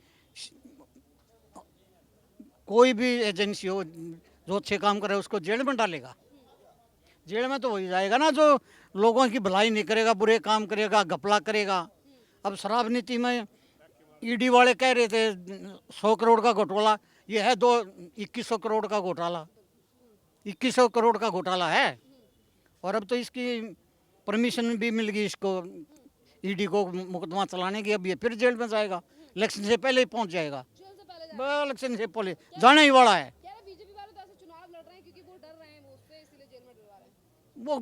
कोई भी एजेंसी हो जो अच्छे काम करे उसको जेल में डालेगा? जेल में तो वही जाएगा ना जो लोगों की भलाई नहीं करेगा, बुरे काम करेगा, घपला करेगा। अब शराब नीति में ईडी वाले कह रहे थे 100 करोड़ का घोटाला, ये है 2100 करोड़ का घोटाला, 2100 करोड़ का घोटाला है। और अब तो इसकी परमिशन भी मिल गई इसको, ईडी को मुकदमा चलाने की। अब ये फिर जेल में जाएगा, इलेक्शन से पहले ही पहुंच जाएगा। इलेक्शन से पहले जाने ही वाला है। वो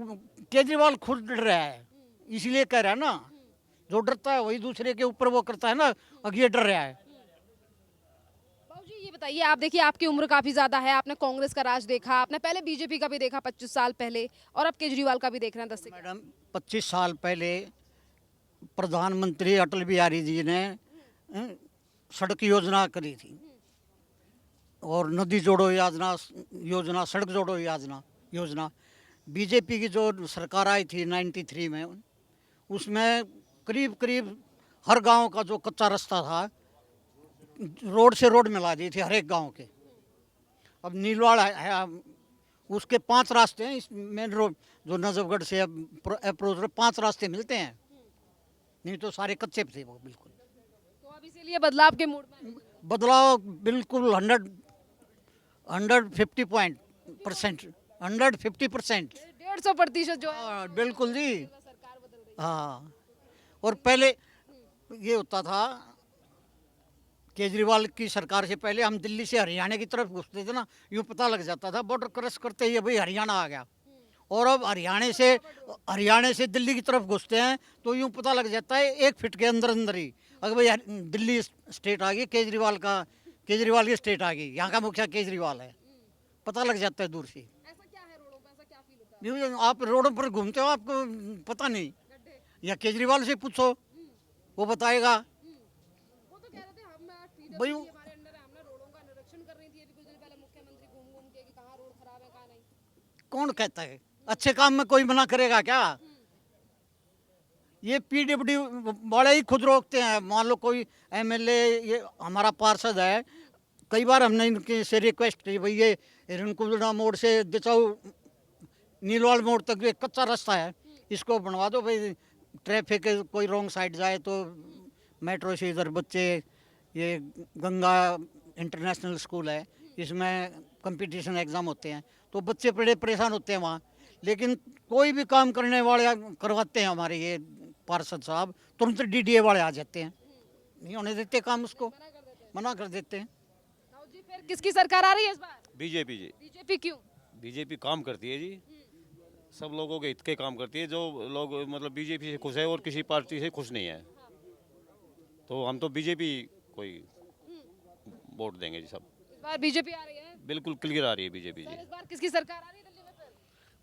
केजरीवाल खुद डर रहा है, इसलिए कह रहा है ना, जो डरता है वही दूसरे के ऊपर वो करता है ना, अब ये डर रहा है। ये बताइए, आप देखिए आपकी उम्र काफी ज्यादा है, आपने कांग्रेस का राज देखा, आपने पहले बीजेपी का भी देखा 25 साल पहले, और अब केजरीवाल का भी देख रहे हैं 10 से। मैडम 25 साल पहले प्रधानमंत्री अटल बिहारी जी ने सड़क योजना करी थी, और नदी जोड़ो योजना सड़क जोड़ो योजना बीजेपी की जो सरकार आई थी 93 में, उसमें करीब करीब हर गांव का जो कच्चा रास्ता था रोड से रोड मिला दी थी हर एक गांव के। अब नीलवाड़ है, उसके 5 रास्ते हैं, इस मेन रोड जो नजफगढ़ से अप्रोच 5 रास्ते मिलते हैं, नहीं तो सारे कच्चे थे वो बिल्कुल। तो अब इसीलिए बदलाव के मूड में, बदलाव बिल्कुल 150% 150% जो है बिल्कुल जी। हाँ, और पहले ये होता था केजरीवाल की सरकार से पहले हम दिल्ली से हरियाणा की तरफ घुसते थे ना, यूँ पता लग जाता था बॉर्डर क्रॉस करते ही भाई हरियाणा आ गया। और अब हरियाणा से दिल्ली की तरफ घुसते हैं तो यूँ पता लग जाता है 1 फीट के अंदर ही, अगर भाई दिल्ली स्टेट आ गई, केजरीवाल की स्टेट आ गई, यहाँ का मुखिया केजरीवाल है, पता लग जाता है दूर से। ऐसा क्या है रोडों पे, ऐसा क्या फील होता है? आप रोडों पर घूमते हो, आपको पता नहीं, या केजरीवाल से पूछो वो बताएगा। वो तो कह रहे थे हम भाई हमारे अंडर है, हमने रोडों का निरीक्षण कर रही थी अभी कुछ दिन पहले मुख्यमंत्री घूम के कि कहाँ रोड खराब है कहाँ नहीं। कौन कहता है? अच्छे काम में कोई मना करेगा क्या? ये पीडब्ल्यूडी वाले ही खुद रोकते हैं। मान लो कोई एमएलए, ये हमारा पार्षद है, कई बार हमने इनके से रिक्वेस्ट की, भाई ये हिरणकुंडा मोड़ से दिचाऊ नीलवाड़ मोड़ तक ये कच्चा रास्ता है, इसको बनवा दो भाई, ट्रैफिक कोई रॉन्ग साइड जाए तो मेट्रो से इधर बच्चे, ये गंगा इंटरनेशनल स्कूल है, इसमें कंपटीशन एग्ज़ाम होते हैं तो बच्चे बड़े परेशान होते हैं वहाँ। लेकिन कोई भी काम करने वाले करवाते हैं हमारे ये पार्षद साहब, तुरंत डीडीए वाले आ जाते हैं, नहीं होने देते काम, उसको मना कर देते हैं। जी फिर किसकी सरकार आ रही है इस बार? बीजेपी जी। बीजेपी क्यों? बीजेपी काम करती है जी, सब लोगों के हित के काम करती है। जो लोग मतलब बीजेपी से खुश है और किसी पार्टी से खुश नहीं है, तो हम तो बीजेपी कोई वोट देंगे जी सब। इस बार बीजेपी आ रही है, बिल्कुल क्लियर आ रही है बीजेपी जी। इस बार किसकी सरकार आ रही है दिल्ली में? फिर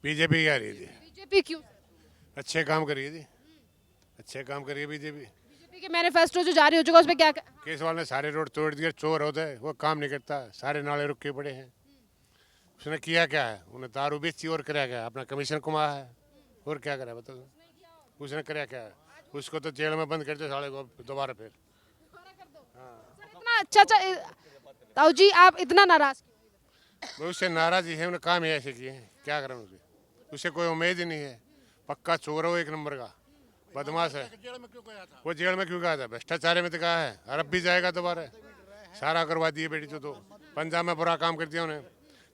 बीजेपी आ रही है जी, बीजेपी क्यों? अच्छे काम करिए जी, अच्छे काम करिए बीजेपी। बीजेपी के मैनिफेस्टो जो जारी हो चुका है उसमें क्या केजरीवाल ने सारे रोड तोड़ दिए, चोर होता है वो काम नहीं करता, सारे नाले रुके पड़े हैं। उसने किया क्या है? उन्हें दारू बेची और कराया क्या? अपना कमीशन कमाया है, और क्या करा बताओ? उसने कराया क्या है? उसको तो जेल में बंद कर दो साले को दोबारा फिर। इतना अच्छा ताऊ जी आप इतना नाराज क्यों? वो उससे नाराज ही है, उन्हें काम ही ऐसे किए हैं, क्या करें उसे? उससे कोई उम्मीद ही नहीं है। पक्का चोर हो, एक नंबर का बदमाश है। वो जेल में क्यों गया था? भ्रष्टाचार में तो कहा है, और अब भी जाएगा दोबारा। सारा करवा दिए बेटी तो पंजाब में बुरा काम कर दिया उन्हें।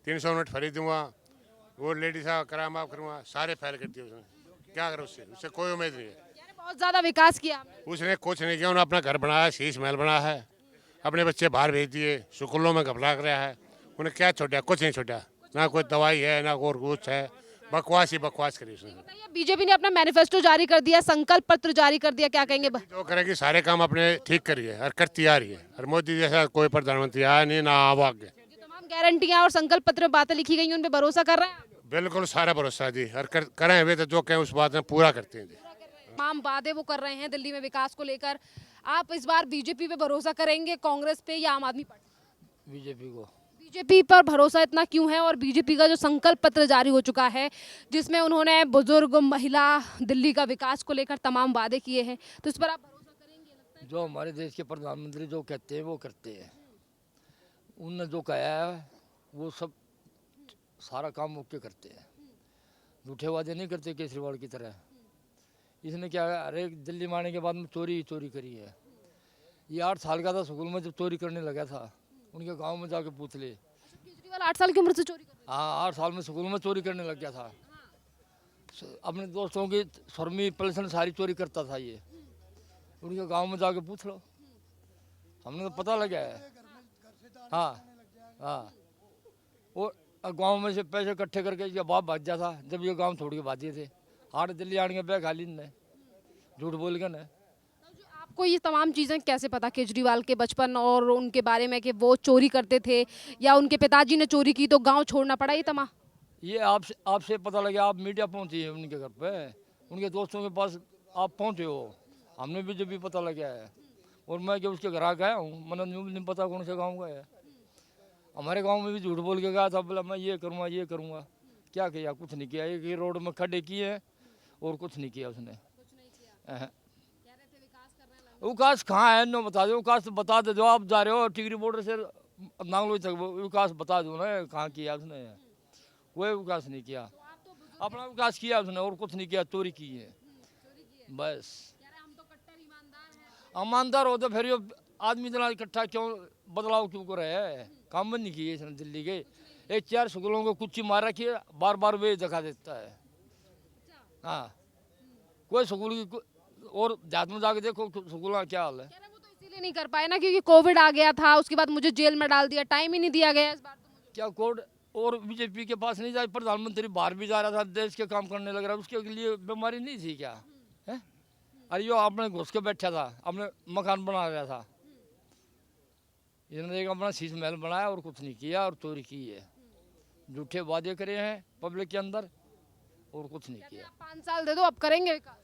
300 यूनिट फ्री दूंगा, वो लेडीज का किराया माफ करूँगा, सारे फैल कर दिए उसने। क्या करे उससे? उससे कोई उम्मीद नहीं है। बहुत ज्यादा विकास किया आपने। उसने कुछ नहीं किया। उन्होंने अपना घर बनाया, शीश महल बनाया है, अपने बच्चे बाहर भेज दिए, स्कूलों में घबरा कर रहा है। उन्हें क्या छोड़ा? कुछ नहीं छोड़ा, ना कोई दवाई है ना कोई कुछ है, बकवास ही बकवास करी उसने। बताइए बीजेपी ने अपना मैनिफेस्टो जारी कर दिया, संकल्प पत्र जारी कर दिया, क्या कहेंगे? जो करेगी सारे काम अपने ठीक करिए और करती आ रही है, और मोदी जैसा कोई प्रधानमंत्री आया नहीं, ना आवाग। तमाम गारंटियां और संकल्प पत्र में बातें लिखी गई हैं, उन पे भरोसा कर रहे हैं आप? बिल्कुल सारा भरोसा जी, और करें हुए तो जो कहें उस बात में पूरा करते हैं जी। तमाम वादे वो कर रहे हैं दिल्ली में विकास को लेकर। आप इस बार बीजेपी पे भरोसा करेंगे, कांग्रेस पे या आम आदमी पार्टी? बीजेपी को। बीजेपी पर भरोसा इतना क्यों है? और बीजेपी का जो संकल्प पत्र जारी हो चुका है जिसमें उन्होंने बुजुर्ग, महिला, दिल्ली का विकास को लेकर तमाम वादे किए हैं, तो इस पर आप भरोसा करेंगे? जो हमारे देश के प्रधानमंत्री जो कहते हैं वो करते हैं। उनने जो कहा है वो सब सारा काम ओके करते हैं, झूठे वादे नहीं करते केजरीवाल की तरह। इसने क्या है, अरे दिल्ली में आने के बाद में चोरी चोरी करी है। ये 8 साल का था, स्कूल में जब चोरी करने लगा था, उनके गांव में जाके पूछ ले। केजरीवाल 8 साल की उम्र से चोरी कर रहे हाँ, 8 साल में स्कूल में चोरी करने लग गया था। अपने दोस्तों की शर्मी पेंशन सारी चोरी करता था ये। उनके गांव में जाके पूछ लो, हमने तो पता लगा है। हाँ हाँ, और गांव में से पैसे इकट्ठे करके ये बाप भाग जाता था जब ये गांव छोड़ के भागे थे। आठ दिल्ली आने के बैग खाली ने झूठ बोल के न। आपको ये तमाम चीज़ें कैसे पता, केजरीवाल के बचपन और उनके बारे में, कि वो चोरी करते थे या उनके पिताजी ने चोरी की तो गांव छोड़ना पड़ा? ये तमाम ये आपसे पता लगा, आप मीडिया पहुंची है उनके घर पे, उनके दोस्तों के पास आप पहुंचे हो। हमने भी जब भी पता लगा है, और मैं जब उसके घर आ गया हूँ, मैंने नहीं पता कौन से गाँव का है। हमारे गाँव में भी झूठ बोल के गया था, बोला मैं ये करूँगा ये करूँगा। क्या किया? कुछ नहीं किया। एक रोड में खड्डे किए हैं और कुछ नहीं किया उसने। विकास कहाँ है? नो बता दो, विकास बता दे। जो आप जा रहे हो टिकरी बॉर्डर से नांगलोई तक, विकास बता दो ना कहाँ किया उसने। कोई विकास नहीं किया, अपना विकास किया उसने और कुछ नहीं किया, चोरी की है बस। ईमानदार हो तो फिर ये आदमी इतना इकट्ठा क्यों, बदलाव क्यों कर रहे हैं? काम बंद नहीं किए इसने दिल्ली के। एक 4 स्कूलों को कुछ मार रखी है, बार बार वे दिखा देता है। हाँ, कोई स्कूल की, और जात में जाके देखो स्कूल का क्या हाल है। वो तो इसीलिए नहीं कर पाए ना क्योंकि कोविड आ गया था, उसके बाद मुझे जेल में डाल दिया, टाइम ही नहीं दिया गया इस बार। क्या कोड? और बीजेपी के पास नहीं जाए, प्रधानमंत्री बाहर भी जा रहा था, देश के काम करने लग रहा, उसके लिए बीमारी नहीं थी क्या है? अरे यो आपने घुस के बैठा था, अपने मकान बना रहा था। इसने एक अपना शीश महल बनाया और कुछ नहीं किया, और चोरी की है, झूठे वादे करे हैं पब्लिक के अंदर और कुछ नहीं किया। 5 साल दे दो, अब करेंगे विकास।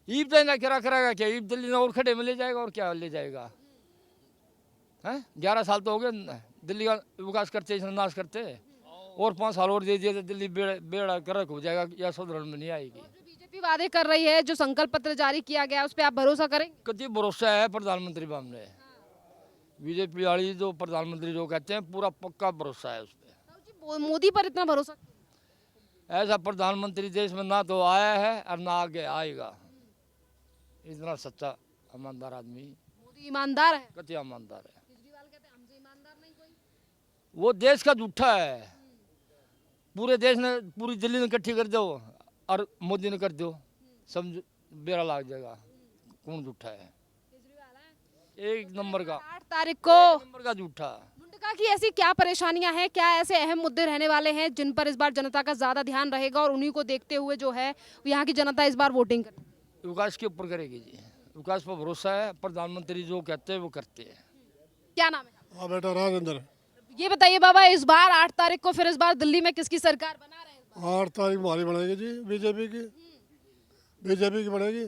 ईब देना क्या करेगा? क्या ईब दिल्ली ने और खड़े में ले जाएगा? और क्या ले जाएगा? हैं 11 साल तो हो गए दिल्ली का विकास करते, इसने नाश करते, और 5 साल और दे दिए तो दिल्ली बेड़ा गर्क हो जाएगा या सुधरण में नहीं आएगी। जो बीजेपी वादे कर रही है, जो संकल्प पत्र जारी किया गया, उस पर आप भरोसा करेंगे? कति भरोसा है प्रधानमंत्री पर हमने। बीजेपी वाली जो प्रधानमंत्री जो कहते हैं, पूरा पक्का भरोसा है उस पर। मोदी पर इतना भरोसा? ऐसा प्रधानमंत्री देश में ना तो आया है और ना आगे आएगा। इतना सच्चा ईमानदार आदमी। मोदी ईमानदार है? कति ईमानदार है। केजरीवाल कहते हैं हमसे ईमानदार नहीं कोई। वो देश का झूठा है। पूरे देश ने, पूरी दिल्ली ने इकट्ठी कर दो और मोदी ने कर दो, समझ बेड़ा लाग जाएगा। कौन झूठा है? एक नंबर का। 8 तारीख को नंबर का झूठा। मुंडका जनता की ऐसी क्या परेशानियां हैं, क्या ऐसे अहम मुद्दे रहने वाले हैं जिन पर इस बार जनता का ज्यादा ध्यान रहेगा और उन्हीं को देखते हुए जो है यहाँ की जनता इस बार वोटिंग करेगी? विकास के ऊपर करेगी जी, विकास पर भरोसा है, प्रधानमंत्री जो कहते हैं वो करते हैं। क्या नाम है? हाँ बेटा राजेंद्र। ये बताइए बाबा, इस बार 8 तारीख को फिर इस बार दिल्ली में किसकी सरकार बना रहे हैं? 8 तारीख हमारी बनेगी जी, बीजेपी की बनेगी।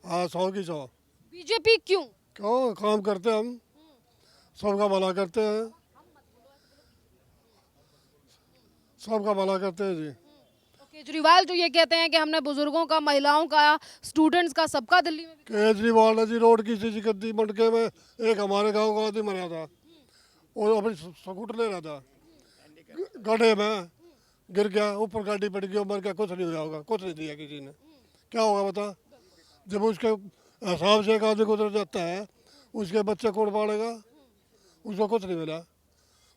हाँ 100 की 100। बीजेपी क्यों? क्यों? काम करते हैं हम, सबका भला करते हैं, सबका भला करते हैं जी। तो केजरीवाल जो ये कहते हैं कि हमने बुजुर्गों का, महिलाओं का, स्टूडेंट्स का, सबका दिल्ली में केजरीवाल ने जी रोड की चीज कर दी मटके में। एक हमारे गांव का आदमी मरा था, वो अपनी स्कूटर ले रहा था, गड्ढे में गिर गया, ऊपर गाड़ी पड़ गई, मर गया। कुछ नहीं हुआ होगा, कुछ नहीं दिया किसी ने। क्या होगा बता? जब उसके हिसाब से एक आदमी गुजर जाता है, उसके बच्चे कौन पालेगा? उसको कुछ नहीं मिला,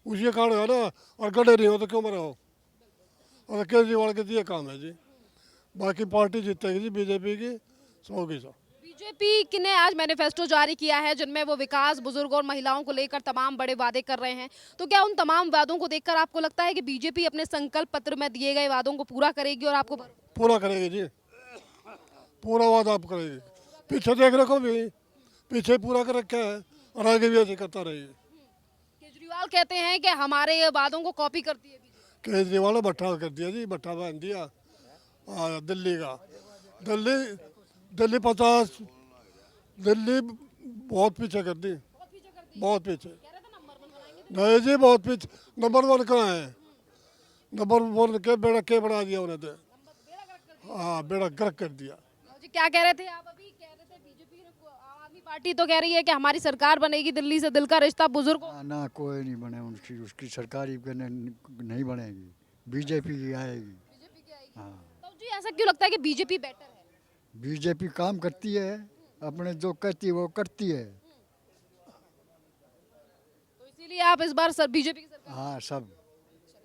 उसी कारण है ना। और गड्ढे नहीं हो तो क्यों मरा हो? और केजरीवाल के ये काम है जी। बाकी पार्टी जीतेगी जी, बीजेपी की 100 की 100। बीजेपी ने आज मैनिफेस्टो जारी किया है जिनमें वो विकास, बुजुर्गों और महिलाओं को लेकर तमाम बड़े वादे कर रहे हैं। तो क्या उन तमाम वादों को देखकर आपको लगता है कि बीजेपी अपने संकल्प पत्र में दिए गए वादों को पूरा करेगी और आपको पूरा करेगी जी, पूरा वादा आप करेगी। पीछे देख रखो भी, पीछे पूरा कर रखा है और आगे भी ऐसे करता रहेगी। केजरीवाल कहते हैं कि हमारे ये वादों को कॉपी करती है बीजेपी। केजरीवाल ने भट्ठा कर दिया जी, भट्ठा बांध दिया दिल्ली का। दिल्ली 50, दिल्ली बहुत पीछे कर दी, बहुत पीछे। नहीं जी, बहुत पीछे। नंबर 1 कहाँ है? नंबर 1 के बेड़ा के बना दिया उन्हें तो। हाँ, बेड़ा गर्क कर दिया। जी क्या कह रहे थे आप? अभी कह रहे थे बीजेपी, आम आदमी पार्टी तो कह रही है कि हमारी सरकार बनेगी, दिल्ली से दिल का रिश्ता बुजुर्गों। ना कोई नहीं बने, उसकी सरकार ही नहीं बनेगी, बीजेपी की आएगी। हाँ, तो जी ऐसा क्यों लगता है कि बीजेपी बेटर है? बीजेपी काम करती है, अपने जो कहती है वो करती है। तो इसीलिए आप इस बार बीजेपी की सरकार। हाँ सब।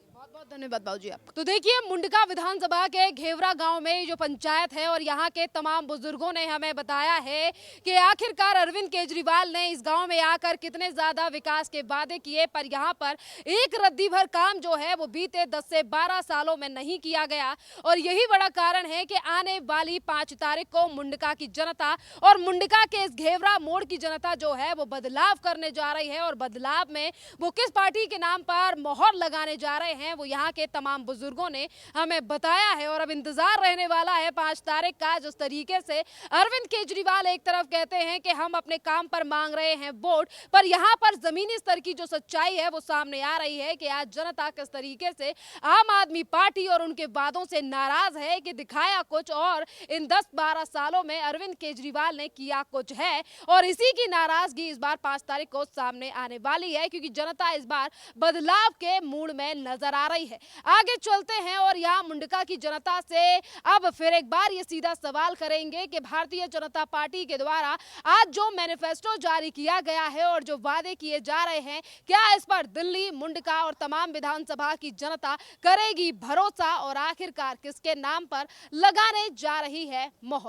बहुत बहुत धन्यवाद बाबू जी आपका। तो देखिए, मुंडका विधानसभा के घेवरा गांव में जो पंचायत है और यहाँ के तमाम बुजुर्गों ने हमें बताया है कि आखिरकार अरविंद केजरीवाल ने इस गांव में आकर कितने ज्यादा विकास के वादे किए, पर यहाँ पर एक रद्दी भर काम जो है वो बीते 10 से 12 सालों में नहीं किया गया। और यही बड़ा कारण है कि आने वाली 5 तारीख को मुंडका की जनता और मुंडका के इस घेवरा मोड़ की जनता जो है वो बदलाव करने जा रही है। और बदलाव में वो किस पार्टी के नाम पर मोहर लगाने जा रहे हैं वो यहाँ के तमाम बुजुर्गों ने हमें बताया है। और अब इंतजार रहने वाला है 5 तारीख का, जिस तरीके से अरविंद केजरीवाल एक तरफ कहते हैं कि हम अपने काम पर मांग रहे हैं वोट, पर यहाँ पर जमीनी स्तर की जो सच्चाई है वो सामने आ रही है कि आज जनता किस तरीके से आम आदमी पार्टी और उनके वादों से नाराज है कि दिखाया कुछ और इन 10-12 सालों में अरविंद केजरीवाल ने किया कुछ है। और इसी की नाराजगी इस बार 5 तारीख को सामने आने वाली है, क्योंकि जनता इस बार बदलाव के मूड में नजर आ रही है। आगे चलते हैं और यहाँ मुंडका की जनता से अब फिर एक बार ये सीधा सवाल करेंगे कि भारतीय जनता पार्टी के द्वारा आज जो मैनिफेस्टो जारी किया गया है और जो वादे किए जा रहे हैं, क्या इस पर दिल्ली, मुंडका और तमाम विधानसभा की जनता करेगी भरोसा और आखिरकार किसके नाम पर लगाने जा रही है मोहर।